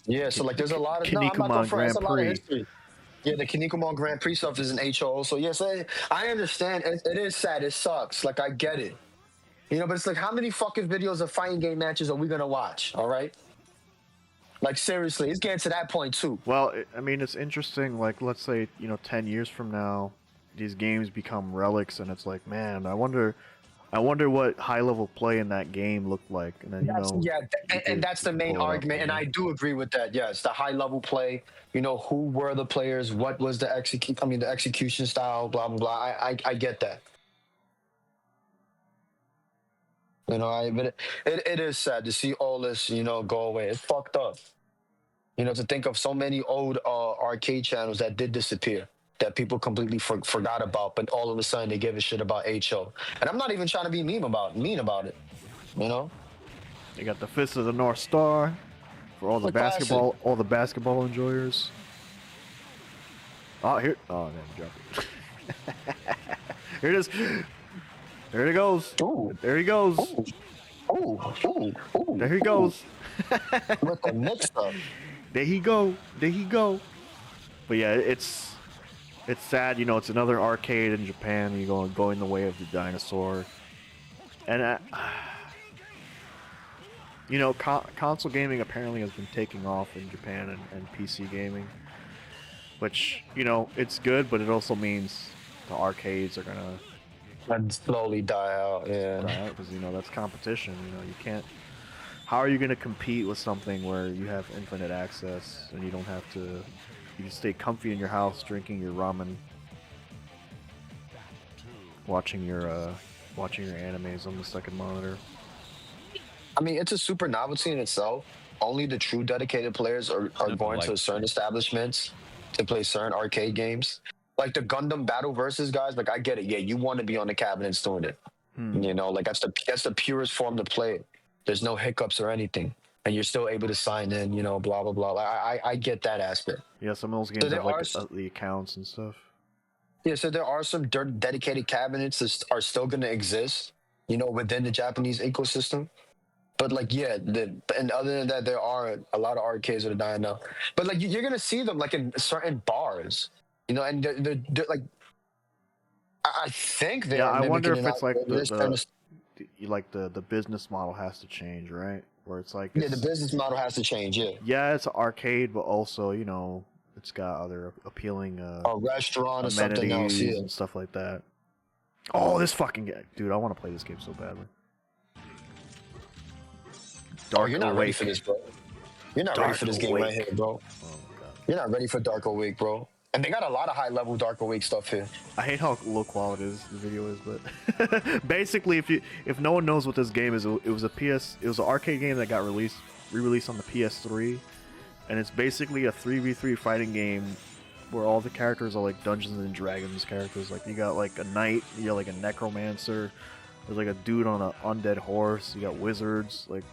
Yeah, so like there's a lot of Grand Prix. Yeah, the Kinnikuman Grand Prix stuff is an A-Cho also. Yes, I understand. It is sad. It sucks. Like, I get it. But it's like, how many fucking videos of fighting game matches are we gonna watch? All right. Like, seriously, it's getting to that point too. Well, I mean, it's interesting. Like, let's say 10 years from now, these games become relics, and it's like, man, I wonder what high level play in that game looked like. And then and that's the main argument, and I do agree with that. Yes, the high level play. Who were the players? What was the execution style? Blah blah blah. I get that. But it is sad to see all this, go away. It's fucked up. To think of so many old arcade channels that did disappear, that people completely forgot about, but all of a sudden they give a shit about A-Cho. And I'm not even trying to be mean about it. They got the Fist of the North Star for all the basketball enjoyers. Oh, here. Oh, man, drop it. Here it is. There he goes. Ooh. There he goes. Ooh. There he goes. With the mix up. There he go. But yeah, it's sad. It's another arcade in Japan. You're going the way of the dinosaur. And console gaming apparently has been taking off in Japan and PC gaming, which it's good, but it also means the arcades are gonna slowly die out. Yeah, because that's competition. You can't. How are you gonna compete with something where you have infinite access and you don't have to? You can stay comfy in your house, drinking your ramen, watching your animes on the second monitor. I mean, it's a super novelty in itself. Only the true dedicated players are going to certain establishments to play certain arcade games. Like the Gundam Battle Versus guys, like I get it. Yeah, you want to be on the cabinets doing it. Like that's the purest form to play it. There's no hiccups or anything, and you're still able to sign in. Blah blah blah. Like, I get that aspect. Yeah, some of those games have like the accounts and stuff. Yeah, so there are some dedicated cabinets that are still going to exist, within the Japanese ecosystem. But like, yeah, and other than that, there are a lot of arcades that are dying now. But like, you're going to see them like in certain bars, and they're like, I think they're Yeah, I wonder mimicking if it it's out. like They're just trying to, the business model has to change, right? Where it's like yeah, the business model has to change. Yeah, yeah, it's an arcade, but also it's got other appealing a restaurant or something else. amenities Yeah. and stuff like that. Oh, this fucking guy, dude! I want to play this game so badly. Dark You're not ready Awake. for this, bro. You're not Dark ready for this game right Awake. here, bro. Oh my god! You're not ready for Dark Awake, bro. And they got a lot of high level Dark Awake stuff here. I hate how low quality the video is, but basically, if no one knows what this game is, it was an arcade game that got re-released on the PS3, and it's basically a 3v3 fighting game where all the characters are like Dungeons and Dragons characters. Like you got like a knight, you got like a necromancer, there's like a dude on an undead horse, you got wizards, like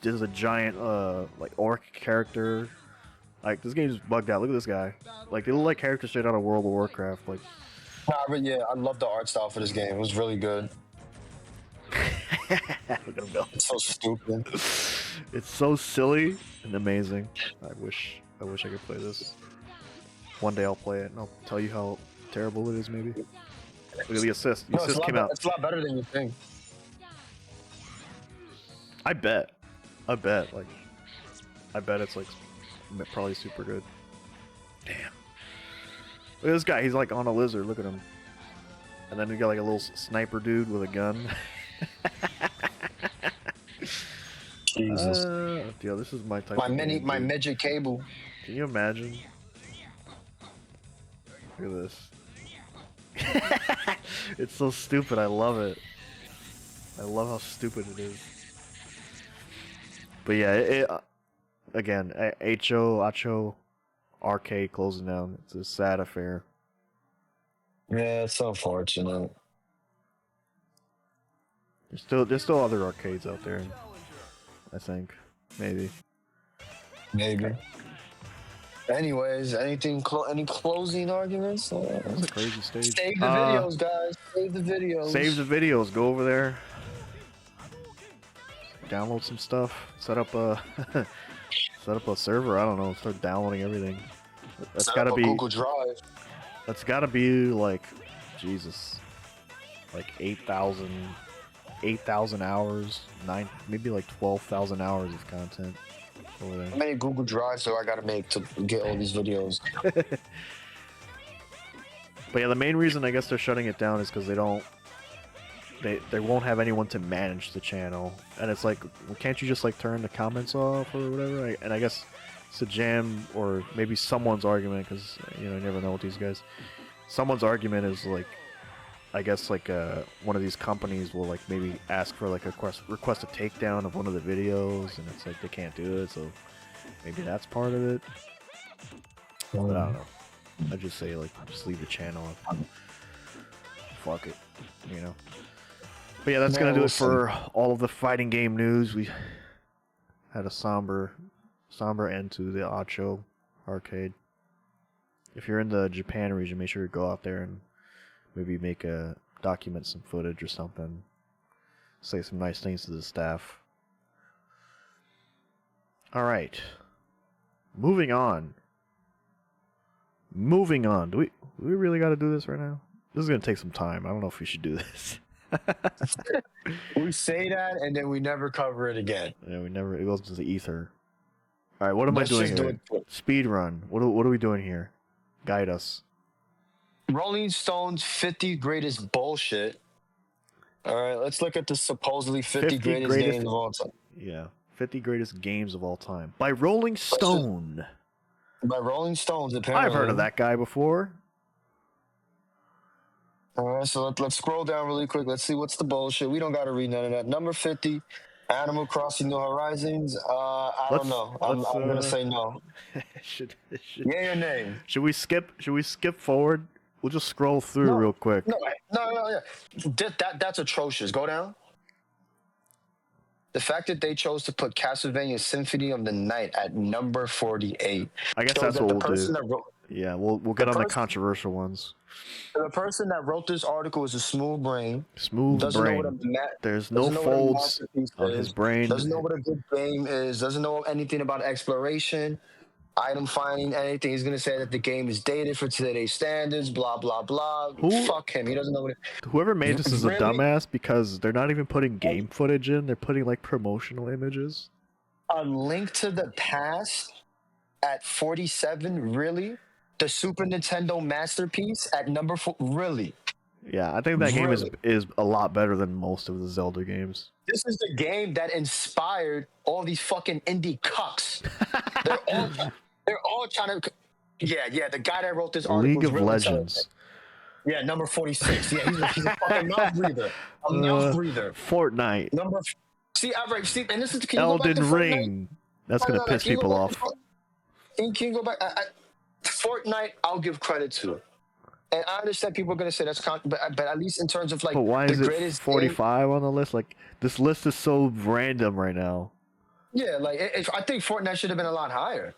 there's a giant like orc character. Like this game's bugged out. Look at this guy. Like they look like characters straight out of World of Warcraft. Like Nah, but yeah, I love the art style for this game. It was really good. look at him go. It's so stupid. It's so silly and amazing. I wish I could play this. One day I'll play it and I'll tell you how terrible it is. Maybe. Look at the assist. The No, assist came out. it's a lot better than you think. I bet. Like, I bet it's like probably super good. Damn. Look at this guy. He's like on a lizard. Look at him. And then we got like a little sniper dude with a gun. Jesus. Yeah, this is my type. My of game, my dude. midget cable. Can you imagine? Look at this. It's so stupid. I love it. I love how stupid it is. But yeah, again, A-Cho Arcade closing down. It's a sad affair. Yeah, it's unfortunate. There's still other arcades out there. I think maybe. Maybe. Anyways, any closing arguments? That's a crazy stage. Save the videos, guys. Save the videos. Save the videos. Go over there. Download some stuff. Set up a server. I don't know. Start downloading everything. That's Set gotta up a be Google Drive. That's gotta be like Jesus, like 8,000 hours, maybe like 12,000 hours of content over there. How many Google Drives do I gotta make to get all these videos? But yeah, the main reason I guess they're shutting it down is because they won't have anyone to manage the channel, and it's like, well, can't you just like turn the comments off or whatever? And I guess it's a jam, or maybe someone's argument, because you never know with these guys. Someone's argument is like, I guess like one of these companies will like maybe ask for like a request a takedown of one of the videos, and it's like they can't do it, so maybe that's part of it. But I don't know. I just say like just leave the channel and fuck it, But yeah, that's gonna do it for all of the fighting game news. We had a somber end to the A-Cho Arcade. If you're in the Japan region, make sure to go out there and maybe document some footage or something. Say some nice things to the staff. All right. Moving on. Do we really got to do this right now? This is gonna take some time. I don't know if we should do this. We say that and then we never cover it again. Yeah, it goes into the ether. All right, what am I Let's doing just do here? it. Speed run. What are we doing here? Guide us. Rolling Stone's 50 greatest bullshit. All right, let's look at the supposedly 50 greatest games of all time. Yeah, 50 greatest games of all time by Rolling Stone. By Rolling Stones, apparently. I've heard of that guy before. All right, so let's scroll down really quick. Let's see what's the bullshit. We don't got to read none of that. Number 50, Animal Crossing New Horizons. I don't know. I'm gonna say no. Yay or nay? Should we skip forward? We'll just scroll through real quick. No. Yeah. That's atrocious. Go down. The fact that they chose to put Castlevania Symphony of the Night at number 48. I guess shows that's that what the we'll person do. that wrote, Yeah, we'll get The on the person- controversial ones. The person that wrote this article is a smooth brain. Smooth Doesn't know brain. what There's no doesn't know what a folds masterpiece on is. his brain. Doesn't know what a good game is. Doesn't know anything about exploration, item finding, anything. He's gonna say that the game is dated for today's standards. Blah blah blah. Who- Fuck him. He doesn't know what. Whoever made this is a Really? dumbass because they're not even putting game footage in. They're putting like promotional images. A Link to the Past at 47. Really? The Super Nintendo masterpiece at number 4. Really? Yeah, I think that game Really? is a lot better than most of the Zelda games. This is the game that inspired all these fucking indie cucks. They're all trying to. Yeah. The guy that wrote this article. League is of really Legends. Yeah, number 46. Yeah, he's a fucking mouth breather. A mouth breather. Fortnite. See, and this is. Can you go back Elden to Fortnite? Ring. That's gonna No, piss can you go people back to off. Can you go back? Fortnite, I'll give credit to. And I understand people are gonna say that's but at least in terms of like But why the is it greatest 45 on the list? Like this list is so random right now. Yeah, like I think Fortnite should have been a lot higher,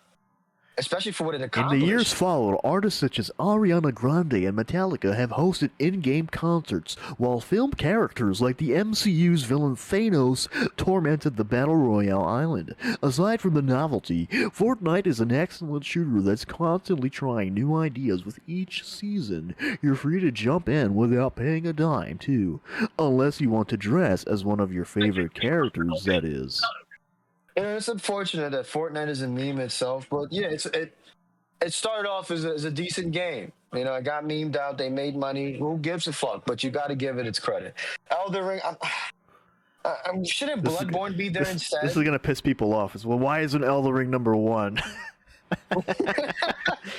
especially for what it In accomplished. the years followed, artists such as Ariana Grande and Metallica have hosted in-game concerts, while film characters like the MCU's villain Thanos tormented the Battle Royale island. Aside from the novelty, Fortnite is an excellent shooter that's constantly trying new ideas with each season. You're free to jump in without paying a dime, too. Unless you want to dress as one of your favorite characters, that is. Yeah, it's unfortunate that Fortnite is a meme itself, but yeah, it started off as a decent game. You know, it got memed out. They made money. Who gives a fuck? But you got to give it its credit. Elden Ring. Shouldn't Bloodborne be there instead? This is gonna piss people off. Well, why isn't Elden Ring number 1?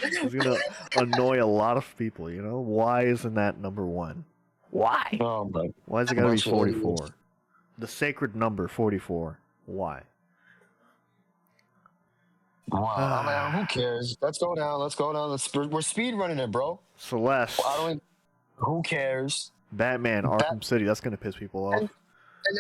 It's gonna annoy a lot of people. You know, why isn't that number 1? Why? Oh my! Why is it gotta be That's what it 44? is. The sacred number 44. Why? Wow, I mean, who cares? Let's go down. We're speed running it, bro. Celeste, Who cares? Batman, Arkham City. That's gonna piss people off.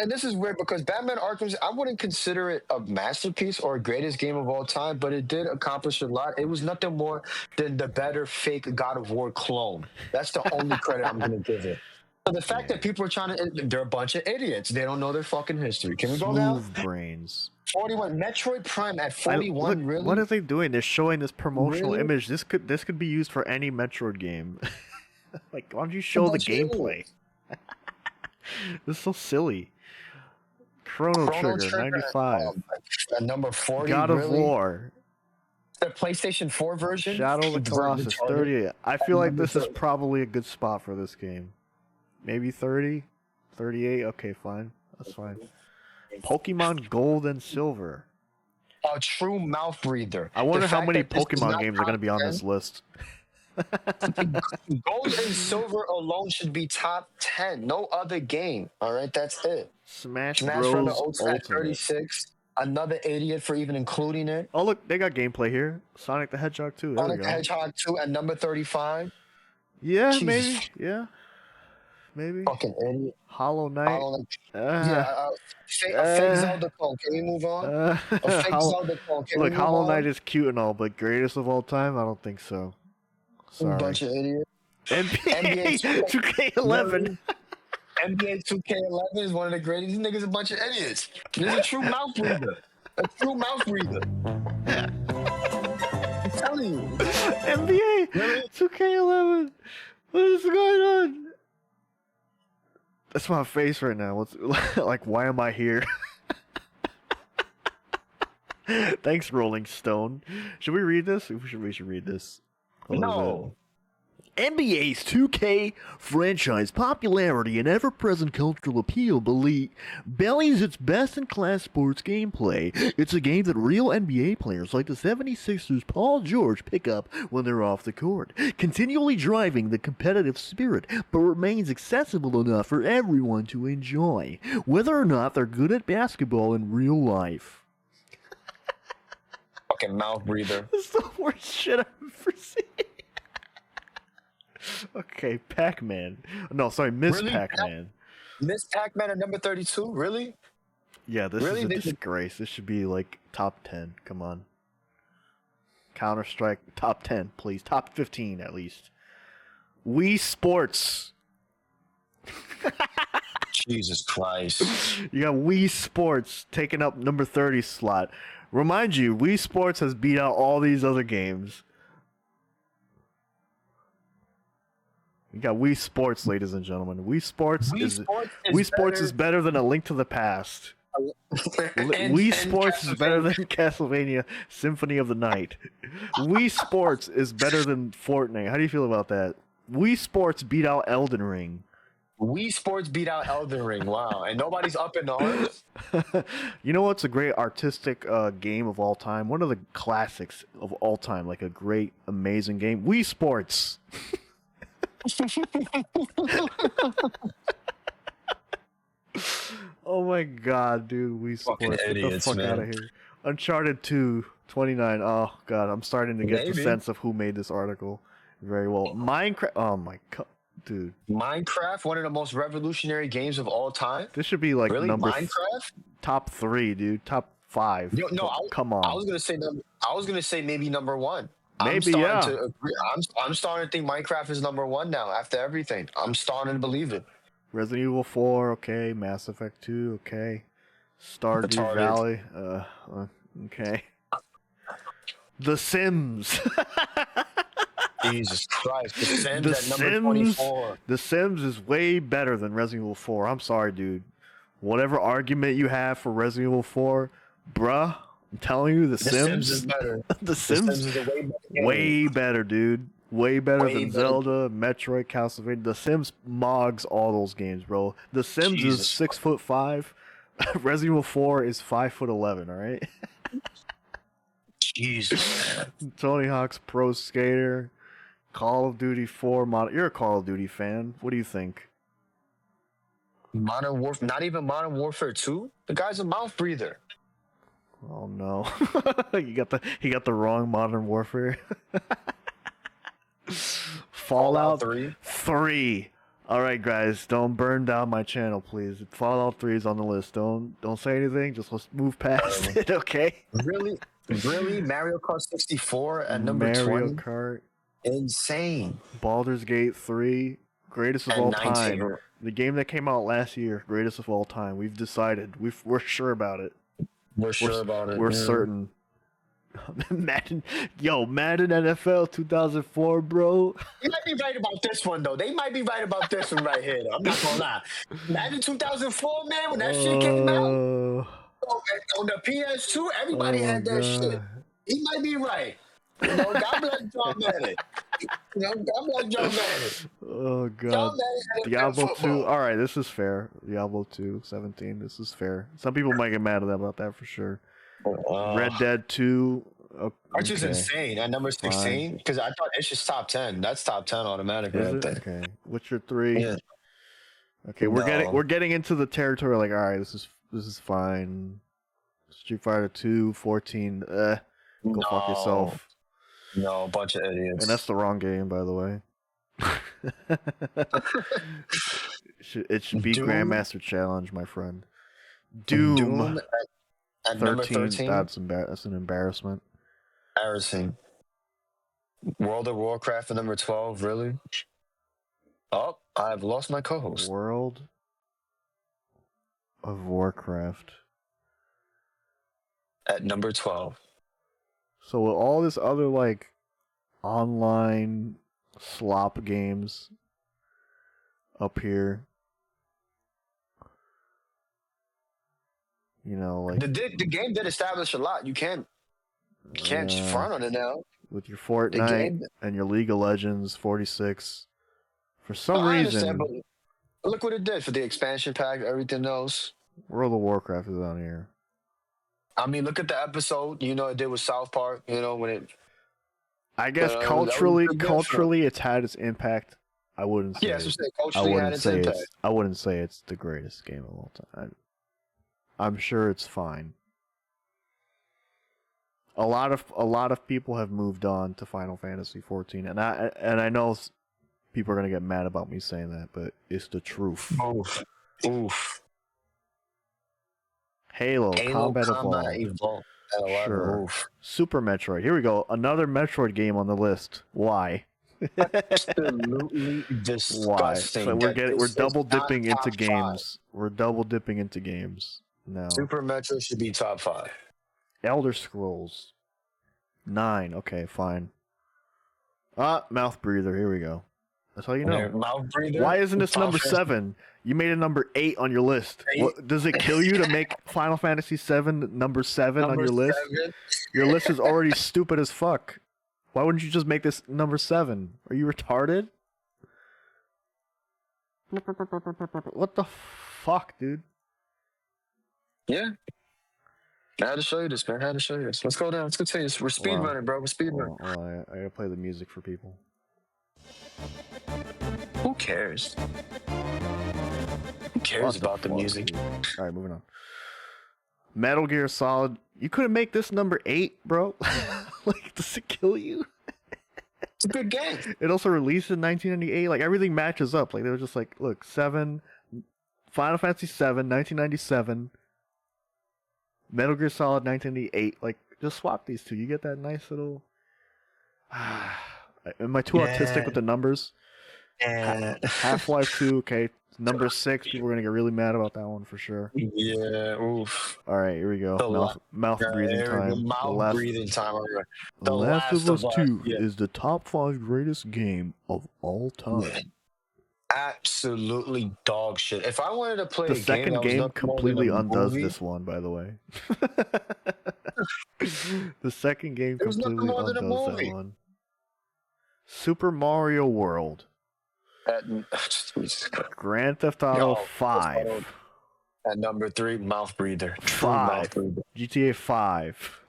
And this is weird because Batman Arkham, I wouldn't consider it a masterpiece or a greatest game of all time, but it did accomplish a lot. It was nothing more than the better fake God of War clone. That's the only credit I'm going to give it. So the fact that people are trying to, they're a bunch of idiots. They don't know their fucking history. Can we go down? Smooth brains. 41. Metroid Prime at 41, Look, really? what are they doing? They're showing this promotional Really? image. This could be used for any Metroid game. Like, why don't you show the bunch of gameplay? This is so silly. Chrono Trigger, 95. Number 40, God of really? War. The PlayStation 4 version? Shadow of the Colossus, Retarded. 38. I feel like Number this is 30. probably a good spot for this game. Maybe 30? 38? Okay, fine. That's fine. Pokemon Gold and Silver. A true mouth breather. I wonder The how fact many that this is Pokemon not games are going to be on top this list. 10, Gold and silver alone should be top 10. No other game. All right, that's it. Smash Smash Bros. Bros. Ultimate at Ultimate. 36. Another idiot for even including it. Oh, look, they got gameplay here. Sonic the Hedgehog 2. There we Sonic the go. Hedgehog 2 at number 35. Yeah, Jesus. maybe. Yeah. Maybe. Fucking idiot. Hollow Knight. Yeah, a fake Zelda clone. Can we move on? A fake Zelda clone. Can we Look, move Hollow on? Knight is cute and all, but greatest of all time? I don't think so. You Sorry. bunch of idiots. NBA NBA 2K11. NBA 2K11 is one of the greatest. These niggas a bunch of idiots. This is a true mouth breather. A true mouth breather. I'm telling you. NBA 2K11. What is going on? That's my face right now. What's like? Why am I here? Thanks, Rolling Stone. Should we read this? We should read this. What is No. it? NBA's 2K franchise popularity and ever-present cultural appeal bellies its best-in-class sports gameplay. It's a game that real NBA players like the 76ers Paul George pick up when they're off the court, continually driving the competitive spirit, but remains accessible enough for everyone to enjoy, whether or not they're good at basketball in real life. Fucking mouth breather. This is the worst shit I've ever seen. Okay, Pac-Man. No, sorry, Miss Really? Pac-Man. Miss Pac-Man at number 32? Really? Yeah, this Really? is a They- disgrace. This should be like top 10. Come on. Counter-Strike, top 10, please. Top 15, at least. Wii Sports. Jesus Christ. You got Wii Sports taking up number 30 slot. Remind you, Wii Sports has beat out all these other games. You got Wii Sports, ladies and gentlemen. Wii Sports is better than A Link to the Past. Wii Sports is better than Castlevania Symphony of the Night. Wii Sports is better than Fortnite. How do you feel about that? Wii Sports beat out Elden Ring. Wii Sports beat out Elden Ring. Wow. And nobody's up in arms? You know what's a great artistic game of all time? One of the classics of all time. Like a great, amazing game. Wii Sports. Oh my god, dude. Wii Sports. Fucking Get idiots, the fuck out of man. here. Uncharted 2, 29. Oh god, I'm starting to get the Maybe. sense of who made this article very well. Minecraft. Oh my god, dude. Minecraft, one of the most revolutionary games of all time. This should be like Really? number Minecraft? top 3, dude. Top 5. Come on. I was gonna say maybe number 1. Maybe, I'm starting to agree. I'm starting to think Minecraft is number 1 now after everything. I'm starting to believe it. Resident Evil 4, okay. Mass Effect 2, okay. Stardew Retarded. Valley, okay. The Sims. Jesus Christ. The Sims The at number Sims. 24. The Sims is way better than Resident Evil 4. I'm sorry, dude. Whatever argument you have for Resident Evil 4, bruh, I'm telling you, The Sims is better. The Sims is a way better game. way better, dude. Way better Way than better. Zelda, Metroid, Castlevania. The Sims mogs all those games, bro. The Sims Jesus. is 6'5". Resident Evil 4 is 5'11", all right? Jesus, man. Tony Hawk's Pro Skater, Call of Duty 4. You're a Call of Duty fan. What do you think? Modern Warfare, not even Modern Warfare 2? The guy's a mouth breather. Oh no, he got the wrong Modern Warfare. Fallout 3. All right, guys, don't burn down my channel, please. Fallout 3 is on the list. Don't say anything. Just let's move past it, okay? Really? Mario Kart 64 at number Mario 20? Kart, Insane. Baldur's Gate 3, greatest of At all 19. time. The game that came out last year, greatest of all time. We've decided. We're sure about it. We're sure about it. We're yeah. certain. Madden NFL 2004, bro. You might be right about this one, though. They might be right about this one right here. I'm not gonna lie. Madden 2004, man, when that shit came out on the PS2, everybody had that shit. He might be right. You know, God bless John Madden. You know, God bless John Madden. Oh John god. Madden had Diablo football. 2. All right, this is fair. Diablo 2, 17. This is fair. Some people might get mad about that for sure. Red Dead 2. Which is okay. insane at number 16 because I thought it's just top 10. That's top 10 automatically. Is I it? think. Okay. Witcher 3. Yeah. Okay, No. we're getting into the territory like, all right, this is fine. Street Fighter 2, 14. Go fuck yourself. No, a bunch of idiots. And that's the wrong game, by the way. It should be Doom? Grandmaster Challenge, my friend. Doom at number 13. That's an embarrassment. Embarrassing. World of Warcraft at number 12. Really? Oh, I've lost my co-host. World of Warcraft. At number 12. So with all this other like online slop games up here, you know, like The game did establish a lot. You can't front on it now. with your The Fortnite game. and your League of Legends 46, for some I reason, understand, but look what it did for the expansion pack, everything else. World of Warcraft is on here. I mean, look at the episode. You know, it did with South Park. You know, when it. I guess that was culturally, pretty good, so- it's had its impact. I wouldn't say. Yeah, so say I culturally had wouldn't its say impact. I wouldn't say it's the greatest game of all time. I'm sure it's fine. A lot of people have moved on to Final Fantasy 14, and I know people are gonna get mad about me saying that, but it's the truth. Oof. Halo Combat Evolved. Evolved. Sure. Oof. Super Metroid. Here we go. Another Metroid game on the list. Why? Absolutely Why? disgusting. So that we're this is double not dipping into top 5. games. We're double dipping into games now. Super Metro should be top 5. Elder Scrolls 9. Okay, fine. Mouth breather. Here we go. That's how you know. Mouth breather. Why isn't this Final number Fantasy 7? You made it number 8 on your list. 8? What, does it kill you to make Final Fantasy 7 number 7 on Number your list? 7? Your list is already stupid as fuck. Why wouldn't you just make this number 7? Are you retarded? What the fuck, dude? Yeah. I had to show you this, man. I had to show you this. Let's go down. Let's continue. We're speed Wow. running, bro. We're speed running. Well, I gotta play the music for people. Who cares? Who cares What about the fuck, music? dude? All right, moving on. Metal Gear Solid. You couldn't make this number 8, bro. Like, does it kill you? It's a good game. It also released in 1998. Like, everything matches up. Like, they were just like, look, 7, Final Fantasy 7, 1997, Metal Gear Solid 1998. Like, just swap these two. You get that nice little. Am I too autistic with the numbers? Half-Life 2, okay. Number 6, people are going to get really mad about that one for sure. Yeah, oof. All right, here we go. Mouth breathing time. Mouth breathing time. The Last of Us 2 yeah. is the top 5 greatest game of all time. Absolutely dog shit. If I wanted to play The a game, second that was game nothing more completely than a undoes movie, this one, by the way. The second game It was nothing completely more than a undoes movie. that one. Super Mario World. Jesus Christ. Grand Theft Auto Yo, 5. At number 3, mouth breather. True 5. mouth breather. GTA 5.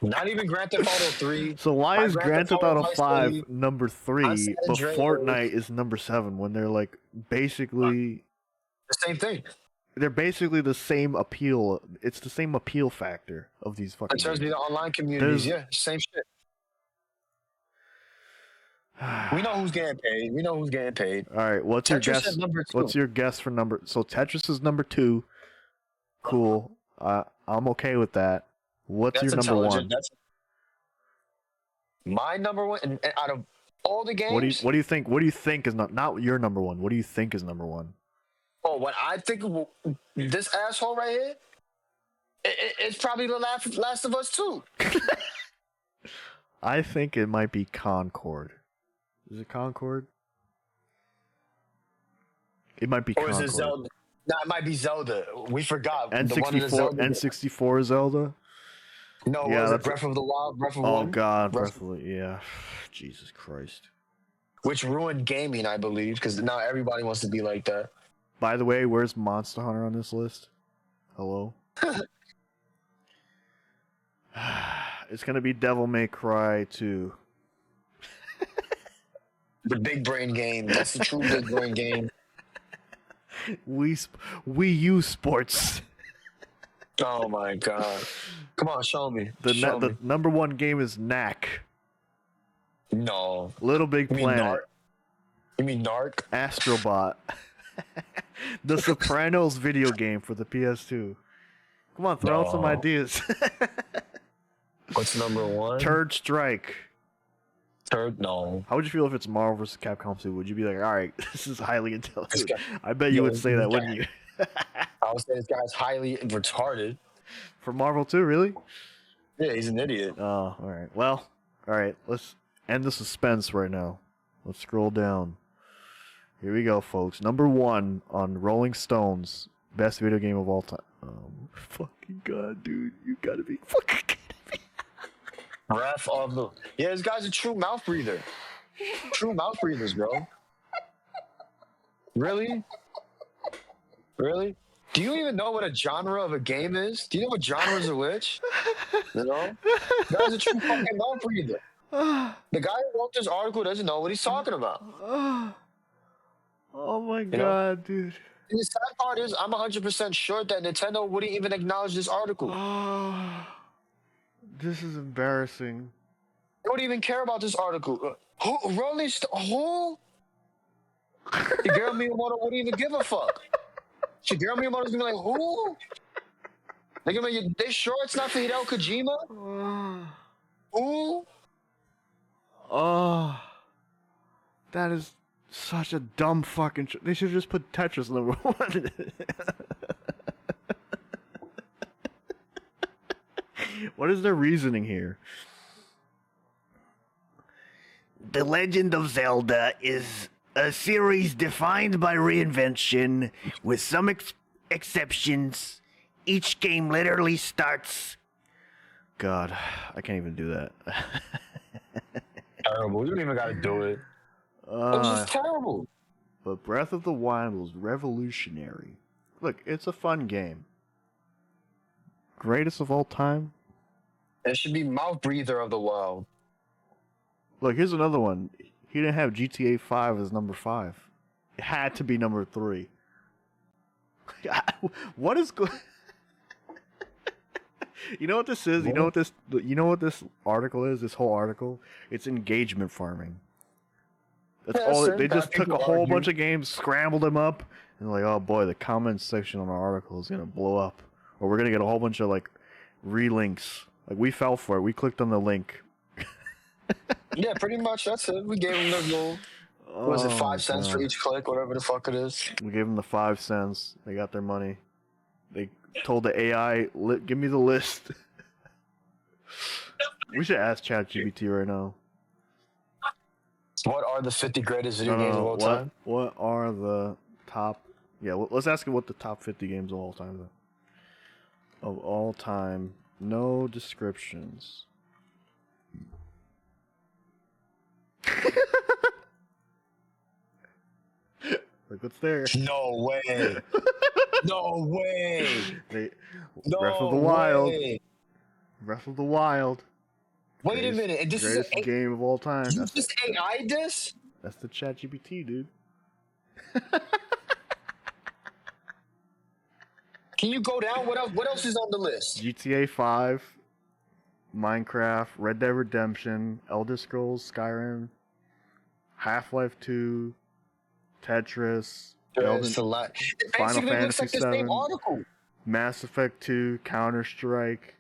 Not even Grand Theft Auto 3. So why is Grand Theft Auto Vice 5 City, number 3, San but Andreas. Fortnite is number 7 when they're like basically The same thing. they're basically the same appeal. It's the same appeal factor of these fucking In terms of games. the online communities, There's- yeah, same shit. We know who's getting paid. We know who's getting paid. All right, what's your Tetris guess? is number 2. What's your guess for number? So Tetris is number 2. Cool. I'm okay with that. What's That's your number 1? intelligent. That's my number 1. And out of all the games, What do you think? What do you think is not your number 1? What do you think is number 1? oh, what I think of this asshole right here, it's probably the Last of Us 2. I think it might be Concord. Is it Concord? It might be Or Concord. is it Zelda? No, it might be Zelda. We forgot. The one in the N64, Zelda. N64 Zelda. No, Yeah, was it that's- Breath of the Wild? Breath of Oh One? God, Breath- Breath of the yeah. Jesus Christ. Which ruined gaming, I believe, because now everybody wants to be like that. By the way, where's Monster Hunter on this list? Hello. It's gonna be Devil May Cry 2. The big brain game. That's the true big brain game. Wii U Sports. Oh my god! Come on, show me. The Show me. number 1 game is Knack. No. Little Big You mean Planet. Narc? You mean Narc? Astrobot. The Sopranos video game for the PS2. Come on, throw out some No. ideas. What's number 1? Turd Strike. Third? No. How would you feel if it's Marvel vs. Capcom 2? Would you be like, all right, this is highly intelligent? This I bet you Yo, would say that, this wouldn't you? I would say this guy's highly retarded. For Marvel 2, really? Yeah, he's an idiot. Oh, all right. Well, all right. Let's end the suspense right now. Let's scroll down. Here we go, folks. Number 1 on Rolling Stone's best video game of all time. Oh, fucking God, dude. You gotta be fucking kidding me. Breath of the. Yeah, this guy's a true mouth breather. True mouth breathers, bro. Really? Really? Do you even know what a genre of a game is? Do you know what genres are which? You know? This guy's a true fucking mouth breather. The guy who wrote this article doesn't know what he's talking about. Oh my know? God, dude. And the sad part is, I'm 100% sure that Nintendo wouldn't even acknowledge this article. This is embarrassing. They wouldn't even care about this article. Who? Rolling Stone? Who? Shigeru Miyamoto wouldn't even give a fuck. Shigeru Miyamoto's gonna be like, who? Nigga, man, they sure it's not for Hideo Kojima? Ooh. Oh, that is such a dumb fucking. They should just put Tetris number one. What is their reasoning here? The Legend of Zelda is a series defined by reinvention, with some exceptions. Each game literally starts. God, I can't even do that. Terrible. You don't even gotta do it. It was just terrible. But Breath of the Wild was revolutionary. Look, it's a fun game. Greatest of all time? It should be mouth breather of the world. Look, here's another one. He didn't have GTA 5 as number 5. It had to be number 3. What is going? You know what this is? You know what this? You know what this article is? This whole article? It's engagement farming. That's all. They just took a whole bunch of games, scrambled them up, and like, oh boy, the comments section on our article is gonna blow up, or we're gonna get a whole bunch of like relinks. Like we fell for it. We clicked on the link. Yeah, pretty much. That's it. We gave them their little. Was it 5 cents for each click, whatever the fuck it is? We gave them the 5 cents. They got their money. They told the AI, give me the list. We should ask ChatGPT right now. What are the 50 greatest video games of all time? What are the top... Yeah, let's ask him what the top 50 games of all time are. Of all time. No descriptions. Like, what's there? No way. No way. Breath of the Wild. Breath of the Wild. Wait a minute. This is greatest game of all time. You just AI this? That's the ChatGPT, dude. Can you go down? What else is on the list? GTA 5, Minecraft, Red Dead Redemption, Elder Scrolls, Skyrim, Half-Life 2, Tetris, Final Fantasy looks like 7, the same article. Mass Effect 2, Counter-Strike,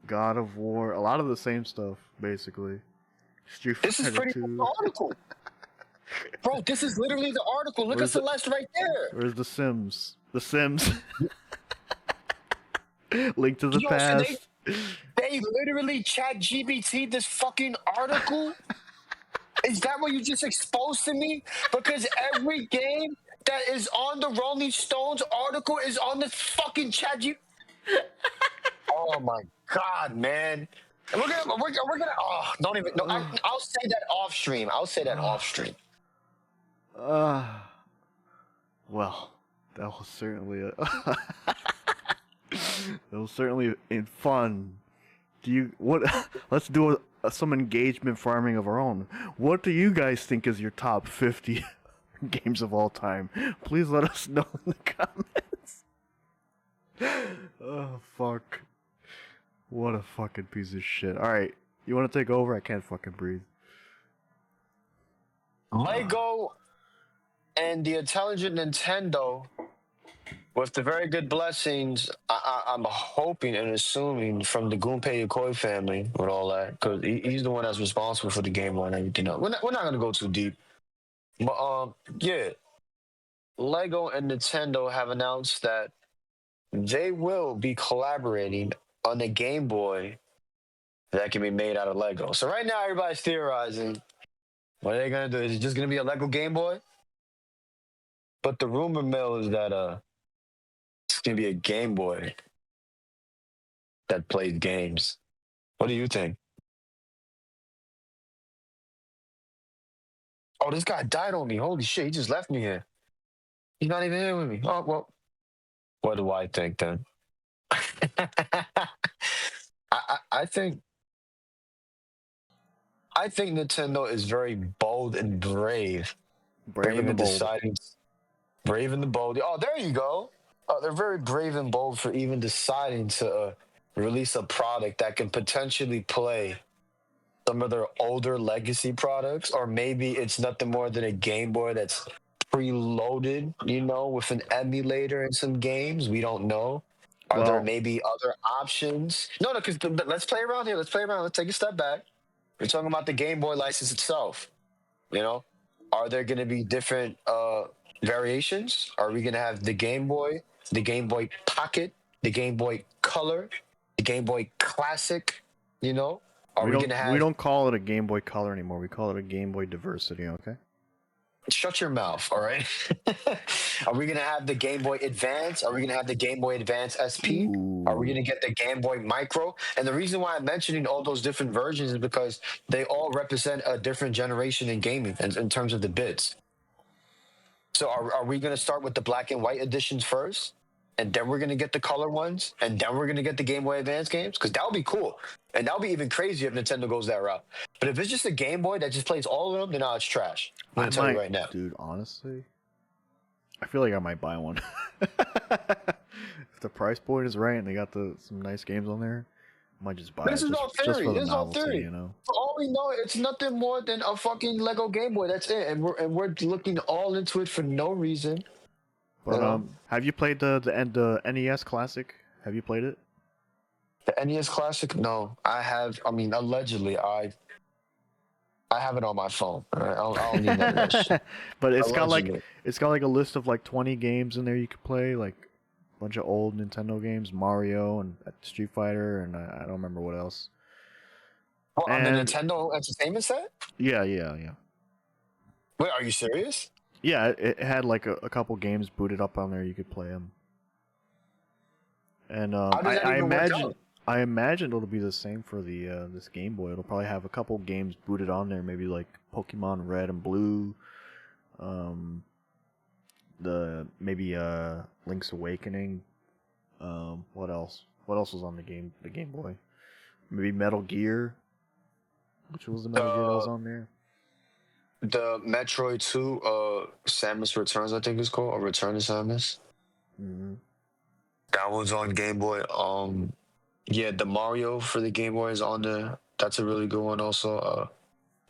God of War, a lot of the same stuff, basically. Street Fighter 2. This is pretty much the article. Bro, this is literally the article. Look at Celeste right there. Where's The Sims? The Sims. Link to the Past. So they literally ChatGPT this fucking article? Is that what you just exposed to me? Because every game that is on the Rolling Stones article is on this fucking ChatGPT. Oh my God, man. And we're gonna oh, don't even no, I'll say that off stream. I'll say that off stream. Well, that was certainly in fun. Let's do some engagement farming of our own. What do you guys think is your top 50 games of all time? Please let us know in the comments. Oh fuck. What a fucking piece of shit. Alright, you wanna take over? I can't fucking breathe. Lego and the intelligent Nintendo, with the very good blessings, I'm hoping and assuming from the Gunpei Yokoi family with all that, because he's the one that's responsible for the Game Boy and everything else. We're not going to go too deep. But, yeah, Lego and Nintendo have announced that they will be collaborating on a Game Boy that can be made out of Lego. So right now, everybody's theorizing, what are they going to do? Is it just going to be a Lego Game Boy? But the rumor mill is that it's going to be a Game Boy that plays games. What do you think? Oh, this guy died on me. Holy shit, he just left me here. He's not even here with me. Oh, well, what do I think then? I think Nintendo is very bold and brave. Brave and the bold. Brave and the bold. Oh, there you go. They're very brave and bold for even deciding to release a product that can potentially play some of their older legacy products, or maybe it's nothing more than a Game Boy that's preloaded, with an emulator and some games. We don't know. Are there Well, maybe other options? No, because let's play around here. Let's play around. Let's take a step back. We're talking about the Game Boy license itself. You know, are there going to be different variations? Are we going to have the Game Boy Pocket, the Game Boy Color, the Game Boy Classic? You know, are we we going to don't we have? don't call it a Game Boy Color anymore. We call it a Game Boy Diversity. Okay. Shut your mouth, all right? Are we going to have the Game Boy Advance? Are we going to have the Game Boy Advance SP? Are we going to get the Game Boy Micro? And the reason why I'm mentioning all those different versions is because they all represent a different generation in gaming in terms of the bits. So are we going to start with the black and white editions first? And then we're going to get the color ones? And then we're going to get the Game Boy Advance games? Because that would be cool. And that would be even crazier if Nintendo goes that route. But if it's just a Game Boy that just plays all of them, then no, it's trash. I'm going to tell you right now. Dude, honestly, I feel like I might buy one. If the price point is right and they got some nice games on there, I might just buy This it is all just theory. for the This is all novelty, theory. you know. For all we know, it's nothing more than a fucking Lego Game Boy. That's it. And we're looking all into it for no reason. But have you played the NES Classic? Have you played it? The NES Classic? No, I have. I mean, allegedly, I have it on my phone. All right? I don't need none of that shit. But it's Allegedly. got like a list of like 20 games in there you could play, like a bunch of old Nintendo games, Mario and Street Fighter, and I don't remember what else. Well, on the And- Nintendo Entertainment set? Yeah. Wait, are you serious? Yeah, it had like a couple games booted up on there. You could play them. And How does that I even work imagine out? I imagine it'll be the same for the this Game Boy. It'll probably have a couple games booted on there, maybe like Pokemon Red and Blue, the maybe Link's Awakening. What else? What else was on the Game Boy? Maybe Metal Gear. Which was the Metal Gear that was on there? The Metroid 2, Samus Returns, I think it's called, or Return to Samus. Mm-hmm. That one's on Game Boy. Yeah, the Mario for the Game Boy is on there. That's a really good one. Also,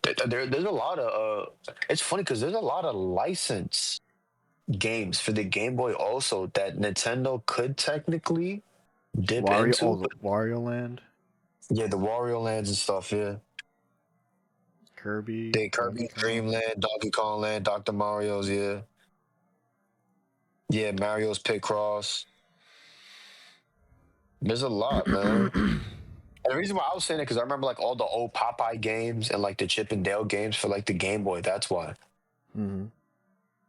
there's a lot of. It's funny because there's a lot of license games for the Game Boy also that Nintendo could technically dip into. The Wario Land, Yeah, the Wario Lands and stuff. Yeah, Kirby, Kirby Dream Land, Donkey Kong Land, Dr. Mario's. Yeah, yeah, Mario's Picross. There's a lot, man. And the reason why I was saying it because I remember like all the old Popeye games and like the Chip and Dale games for like the Game Boy. That's why. Mm-hmm.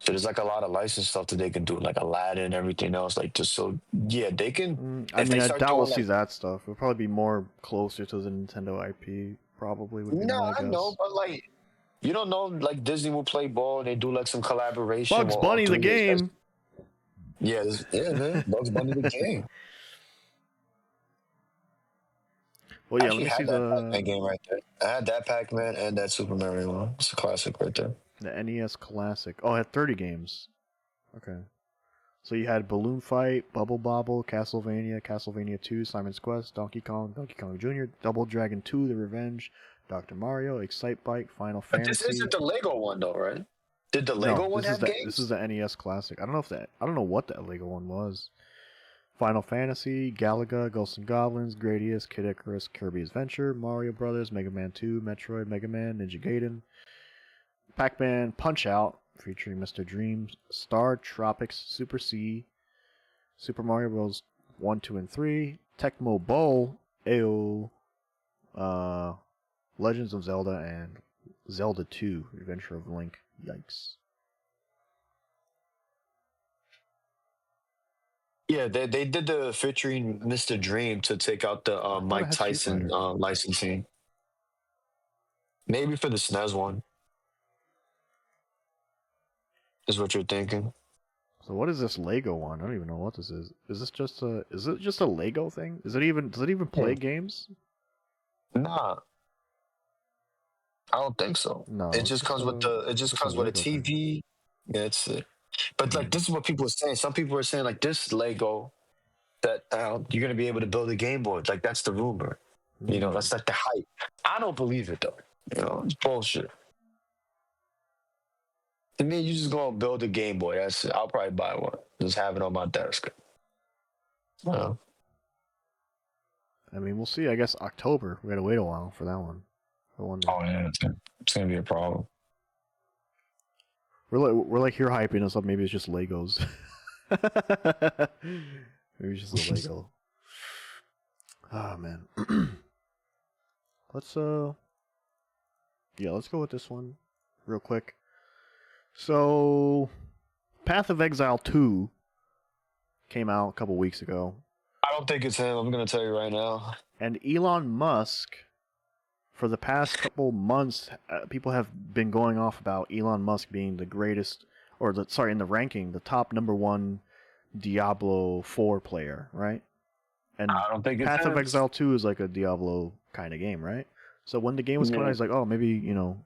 So there's like a lot of licensed stuff that they can do, like Aladdin and everything else. Like just so, yeah, they can. I if mean, they I start doubt doing, we'll like- see that stuff. It'll probably be more closer to the Nintendo IP. Probably would be No, my I guess. know, but like, you don't know, like Disney will play ball and they do like some collaboration. Bugs with all Bunny the 3D game. Yeah, yeah, man, Bugs Bunny the game. Well, yeah, I actually let me see had that Pac-Man the game right there. I had that Pac-Man and that Super Mario one. It's a classic right there. NES Classic. Oh, it had 30 games. Okay. So you had Balloon Fight, Bubble Bobble, Castlevania, Castlevania 2, Simon's Quest, Donkey Kong Jr., Double Dragon 2, The Revenge, Dr. Mario, Excite Bike, Final But Fantasy. this isn't the Lego one though, right? Did the Lego No, one this is have the, games? This is the NES Classic. I don't know what that Lego one was. Final Fantasy, Galaga, Ghosts and Goblins, Gradius, Kid Icarus, Kirby's Adventure, Mario Brothers, Mega Man 2, Metroid, Mega Man, Ninja Gaiden, Pac-Man, Punch-Out! Featuring Mr. Dream, Star Tropics, Super C, Super Mario Bros. 1, 2, and 3, Tecmo Bowl, AO, Legends of Zelda, and Zelda 2, Adventure of Link. Yikes. Yeah, they did the featuring Mr. Dream to take out the Mike had Street Tyson Fighter. licensing. Maybe for the SNES one. Is what you're thinking. So what is this Lego one? I don't even know what this is. Is it just a Lego thing? Does it even play games? Nah. I don't think so. No. It just comes with the a Lego thing. TV. Yeah, it's it. But like this is what people are saying. Some people are saying like this Lego that you're gonna be able to build a Game Boy. Like that's the rumor. You know, that's like the hype. I don't believe it though. You know, it's bullshit. To me, you just gonna build a Game Boy. That's it. I'll probably buy one. Just have it on my desk. I mean, we'll see. I guess October. We gotta wait a while for that one. I wonder. Oh yeah, it's gonna be a problem. We're like here hyping us up. Maybe it's just Legos. Maybe it's just a Lego. Ah man. Let's let's go with this one real quick. So, Path of Exile 2 came out a couple weeks ago. I don't think it's him. I'm gonna tell you right now. And Elon Musk, for the past couple months, people have been going off about Elon Musk being the greatest, in the ranking, the top #1 Diablo 4 player, right? And I don't think it's Path of him. Exile 2 is like a Diablo kind of game, right? So when the game was coming out, he's like, oh, maybe I'll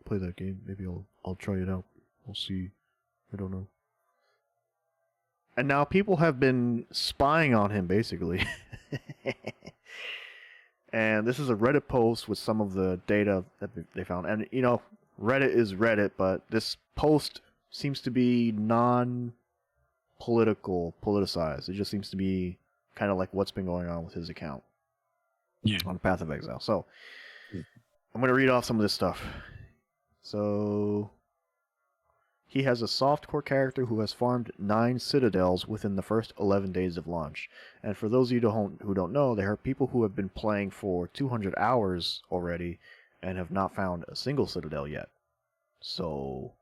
play that game. Maybe I'll try it out. We'll see. I don't know. And now people have been spying on him, basically. And this is a Reddit post with some of the data that they found. And, Reddit is Reddit, but this post seems to be politicized. It just seems to be kind of like what's been going on with his account on Path of Exile. So, I'm going to read off some of this stuff. So, he has a softcore character who has farmed 9 citadels within the first 11 days of launch. And for those of you who don't know, there are people who have been playing for 200 hours already and have not found a single citadel yet. So,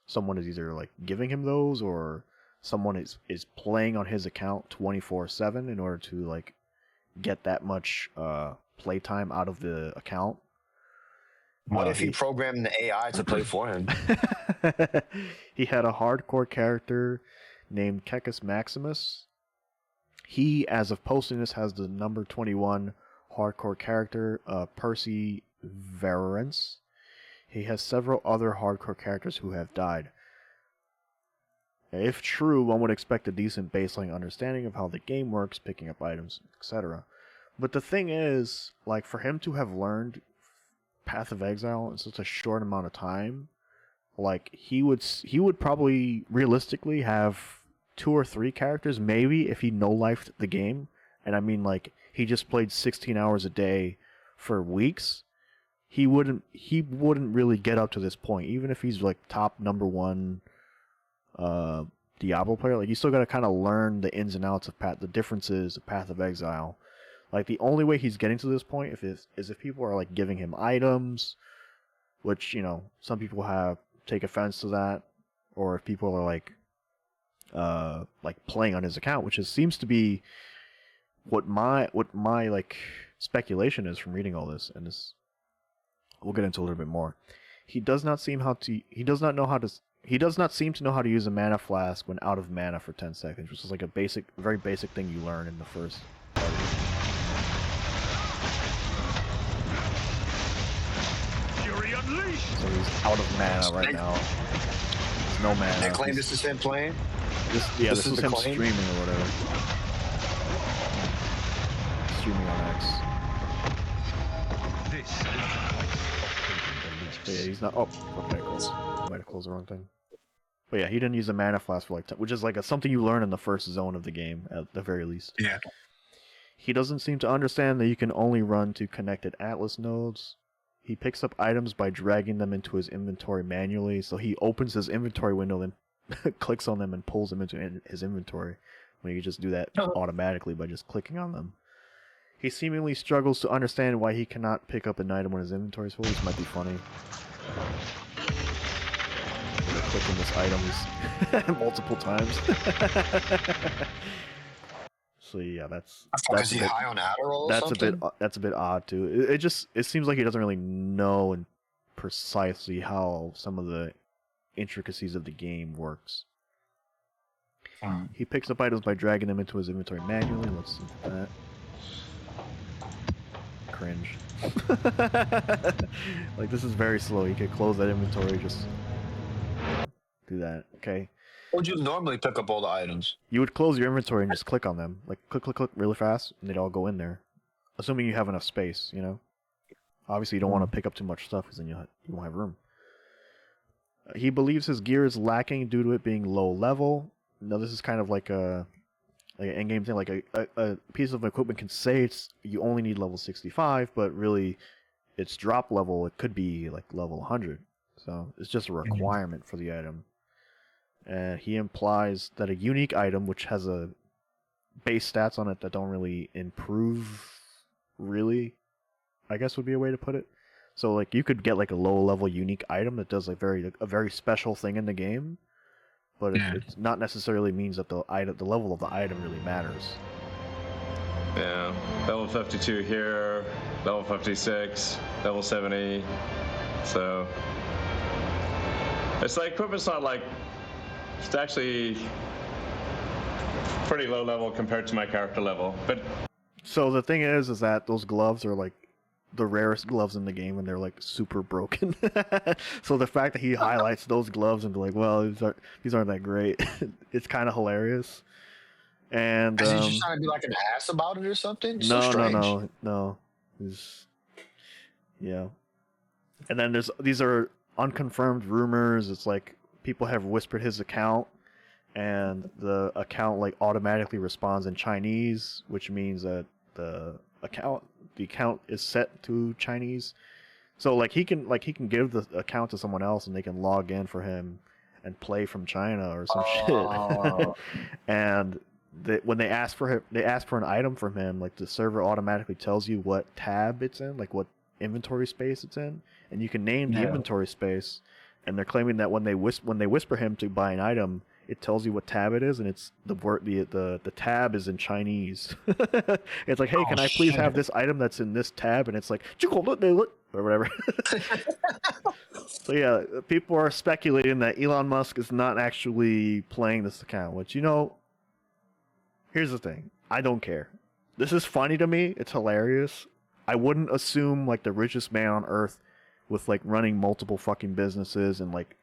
someone is either like giving him those, or someone is playing on his account 24/7 in order to like get that much playtime out of the account. What if he programmed the AI to play for him? He had a hardcore character named Kekis Maximus. He, as of posting this, has the number 21 hardcore character, Perseverance. He has several other hardcore characters who have died. If true, one would expect a decent baseline understanding of how the game works, picking up items, etc. But the thing is, like, for him to have learned Path of Exile in such a short amount of time, like, he would probably realistically have 2 or 3 characters, maybe, if he no-lifed the game. And I mean, like, he just played 16 hours a day for weeks. He wouldn't really get up to this point, even if he's like top #1 Diablo player. Like, you still got to kind of learn the ins and outs of the differences of Path of Exile. Like, the only way he's getting to this point is if people are like giving him items, which, some people take offense to that, or if people are like playing on his account, which seems to be what my like speculation is from reading all this, and this we'll get into a little bit more. He does not seem to know how to use a mana flask when out of mana for 10 seconds, which is like very basic thing you learn in the first part. Fury unleashed. So he's out of mana right now. There's no mana. They claim this is him playing? This is him claim? streaming or whatever. Streaming on X. This is the point. But yeah, he's not. Oh, okay, cool. Might have closed the wrong thing. But yeah, he didn't use a mana flask for which is like something you learn in the first zone of the game at the very least. Yeah. He doesn't seem to understand that you can only run to connected Atlas nodes. He picks up items by dragging them into his inventory manually. So he opens his inventory window, then clicks on them and pulls them into his inventory. When you can just do that automatically by just clicking on them. He seemingly struggles to understand why he cannot pick up an item when his inventory is full. This might be funny. Clicking this item multiple times. So yeah, that's Is he high on Adderall or something? That's a bit odd too. It seems like he doesn't really know precisely how some of the intricacies of the game works. He picks up items by dragging them into his inventory manually. Let's see that. Cringe. Like, this is very slow. You could close that inventory, just do that. Okay. Would you normally pick up all the items? You would close your inventory and just click on them. Like, click, click, click really fast, and they'd all go in there. Assuming you have enough space, Obviously, you don't want to pick up too much stuff, because then you won't have room. He believes his gear is lacking due to it being low level. Now, this is kind of like a like an in-game thing. Like a piece of equipment can say you only need level 65, but really, its drop level it could be like level 100. So it's just a requirement for the item. And he implies that a unique item, which has a base stats on it that don't really improve, really, I guess would be a way to put it. So like you could get like a low level unique item that does like a very special thing in the game, but it's not necessarily means that the level of the item really matters. Yeah, level 52 here, level 56, level 70. So it's like equipment's not like, it's actually pretty low level compared to my character level. But so the thing is that those gloves are like the rarest gloves in the game, and they're like super broken. So the fact that he highlights those gloves and be like, well, these aren't that great, it's kind of hilarious. And is he just trying to be like an ass about it or something? No. Yeah. And then these are unconfirmed rumors. It's like people have whispered his account, and the account like automatically responds in Chinese, which means that the account is set to Chinese. So like he can give the account to someone else, and they can log in for him and play from China or some shit. And when they ask for an item from him, like the server automatically tells you what tab it's in, like what inventory space it's in, and you can name the inventory space. And they're claiming that when they whisper him to buy an item, it tells you what tab it is, and it's the tab is in Chinese. It's like, hey, can I please have this item that's in this tab? And it's like, or whatever. So yeah, people are speculating that Elon Musk is not actually playing this account, which, here's the thing. I don't care. This is funny to me. It's hilarious. I wouldn't assume like the richest man on earth with like running multiple fucking businesses and like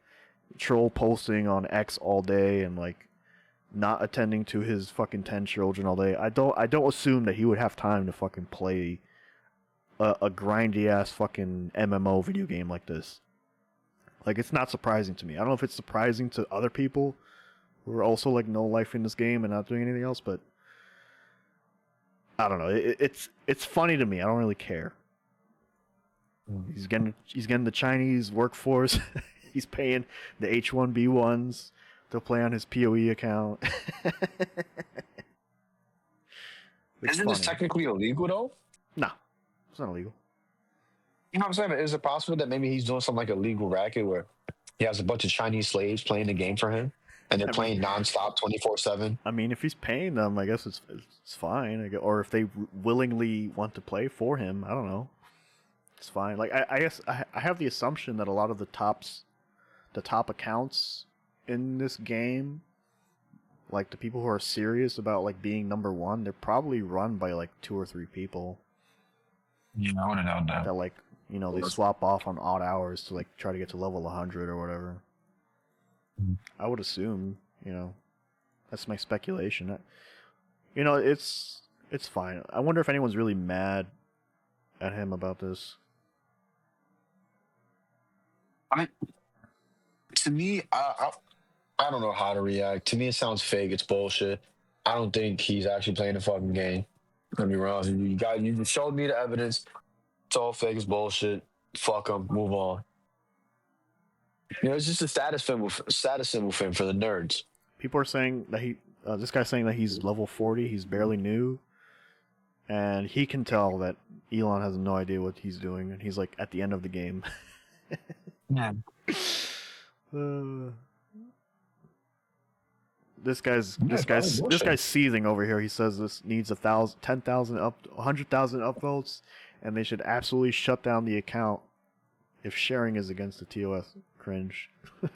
troll posting on X all day and like not attending to his fucking 10 children all day. I don't assume that he would have time to fucking play a grindy ass fucking MMO video game like this. Like, it's not surprising to me. I don't know if it's surprising to other people who are also like no life in this game and not doing anything else, but I don't know. It's funny to me. I don't really care. He's getting the Chinese workforce. He's paying the H1B1s to play on his PoE account. Isn't this technically illegal though? No, it's not illegal. You know what I'm saying? But is it possible that maybe he's doing something like a legal racket where he has a bunch of Chinese slaves playing the game for him, and they're playing nonstop 24/7? I mean, if he's paying them, I guess it's fine. Or if they willingly want to play for him, I don't know. It's fine. Like I guess I have the assumption that a lot of the top accounts in this game, like the people who are serious about like being number one, they're probably run by like 2 or 3 people. Yeah, I would have known that. That like, they swap off on odd hours to like try to get to level 100 or whatever. I would assume, that's my speculation. It's fine. I wonder if anyone's really mad at him about this. I mean, to me, I don't know how to react. To me, it sounds fake. It's bullshit. I don't think he's actually playing the fucking game. Let me be wrong. You just showed me the evidence. It's all fake. It's bullshit. Fuck him. Move on. It's just a status symbol for the nerds. People are saying that this guy's saying that he's level 40. He's barely new, and he can tell that Elon has no idea what he's doing, and he's like at the end of the game. Yeah. This guy's seething over here. He says this needs 10,000 up, 100,000 upvotes, and they should absolutely shut down the account if sharing is against the TOS. Cringe. Who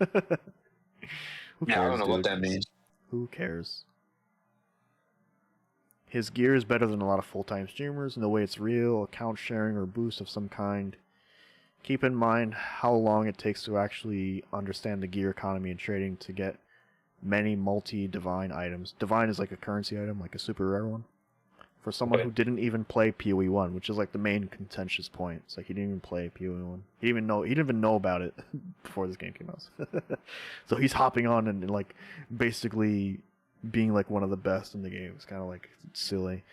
cares, I don't know what that means. Who cares? His gear is better than a lot of full-time streamers. No way it's real. Account sharing or boost of some kind. Keep in mind how long it takes to actually understand the gear economy and trading to get many multi-divine items. Divine is like a currency item, like a super rare one. For someone who didn't even play PoE 1, which is like the main contentious point. It's like he didn't even play PoE 1. He didn't even know about it before this game came out. So he's hopping on and like basically being like one of the best in the game. It's kind of like silly.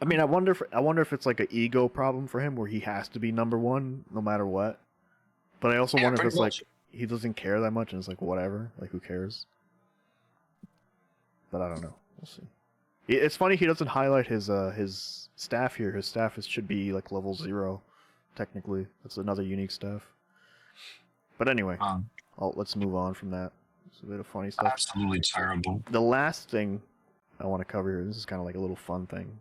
I mean, I wonder if it's like an ego problem for him where he has to be number one no matter what. But I also wonder if it's like he doesn't care that much and it's like whatever, like who cares? But I don't know. We'll see. It's funny he doesn't highlight his staff here. His staff should be like level 0, technically. That's another unique staff. But anyway, let's move on from that. It's a bit of funny stuff. Absolutely terrible. The last thing I want to cover here. This is kind of like a little fun thing.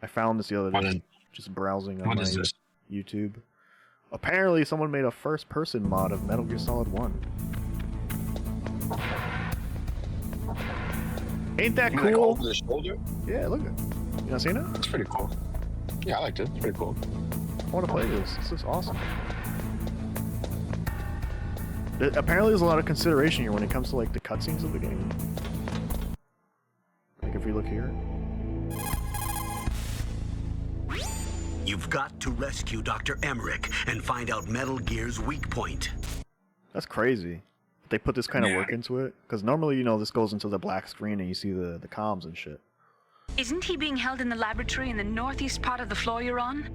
I found this the other day, just browsing on my YouTube. Apparently, someone made a first-person mod of Metal Gear Solid 1. Ain't that cool? Like over the shoulder? Yeah, look at it. You not seen it? It's pretty cool. Yeah, I liked it. It's pretty cool. I want to play this. This is awesome. Apparently, there's a lot of consideration here when it comes to like the cutscenes of the game. Like if we look here. You've got to rescue Dr. Emmerich and find out Metal Gear's weak point. That's crazy. They put this kind of work into it. Because normally, you know, this goes into the black screen and you see the comms and shit. Isn't he being held in the laboratory in the northeast part of the floor you're on?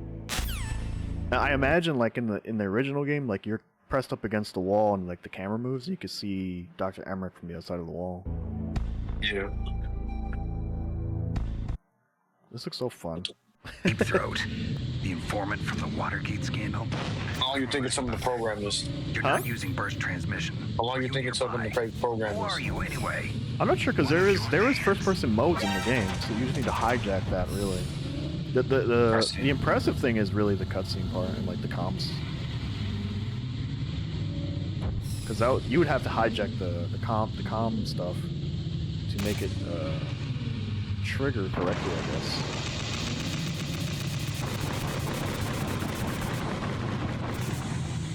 Now, I imagine, like, in the original game, like, you're pressed up against the wall and, like, the camera moves, you could see Dr. Emmerich from the other side of the wall. Yeah. This looks so fun. Deep Throat, the informant from the Watergate scandal. How long you think it's something to program this? You're not using burst transmission. How long you think it's something to program Who this? are you anyway? I'm not sure because there is first-person modes in the game, so you just need to hijack that. Really, the impressive thing is really the cutscene part and like the comms, because you would have to hijack the comm stuff to make it trigger correctly, I guess.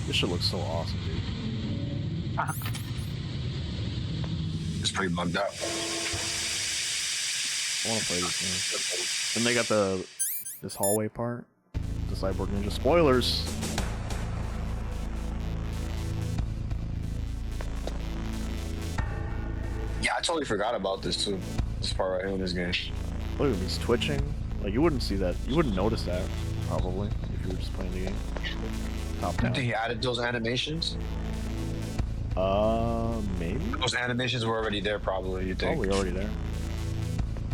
This shit looks so awesome, dude. It's pretty bugged out. I want to play this game. Then they got this hallway part. The Cyborg Ninja spoilers. Yeah, I totally forgot about this too. This part right here in this game. Look at him, he's twitching. Like you wouldn't see that. You wouldn't notice that probably if you were just playing the game. Top down. Did he added those animations? Maybe. Those animations were already there, probably. You think? Probably already there.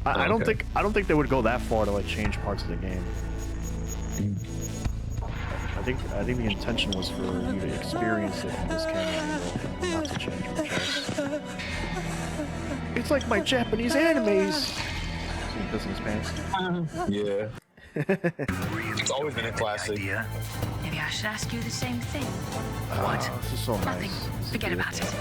I don't think they would go that far to like change parts of the game. I think the intention was for you to experience it from this camera angle, not to change much else. It's like my Japanese animes. See, business pants. Yeah. It's always been a classic. Maybe I should ask you the same thing. What? This is so Nothing. nice. Forget about it.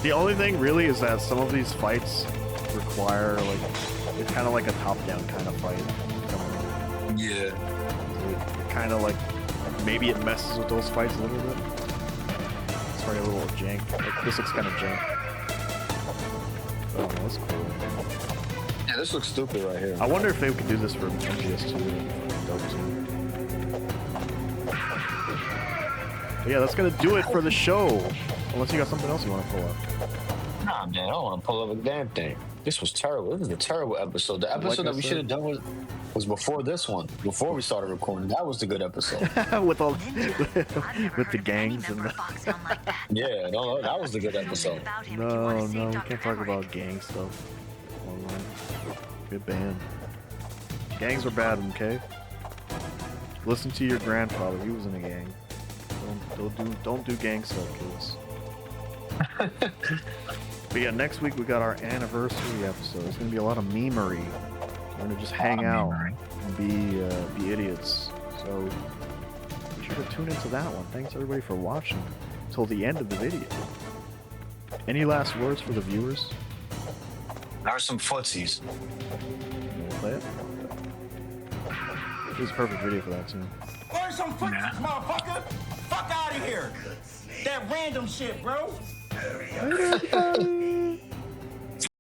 The only thing really is that some of these fights require like it's kind of like a top-down kind of fight. Yeah. It kind of like maybe it messes with those fights a little bit. It's probably a little jank. Like this looks kind of jank. Oh, that's cool. Yeah, this looks stupid right here. I wonder if they could do this for MGS2. But yeah, that's gonna do it for the show. Unless you got something else you want to pull up. Nah, man, I don't want to pull up a damn thing. This was terrible. This is a terrible episode. The episode that we should have done was before this one. Before we started recording. That was the good episode. with the gangs and the... Yeah, no, that was the good episode. No, we can't talk about gang stuff. Good band. Gangs are bad, okay? Listen to your grandfather. He was in a gang. Don't do gang stuff, kids. But yeah, next week we got our anniversary episode. It's gonna be a lot of memery. We're gonna just hang out and be idiots. So be sure to tune into that one. Thanks everybody for watching till the end of the video. Any last words for the viewers? There are some footsies. We'll play it. This is a perfect video for that too. Learn some footsies, motherfucker! Fuck out of here! That random shit, bro! Bye, everybody.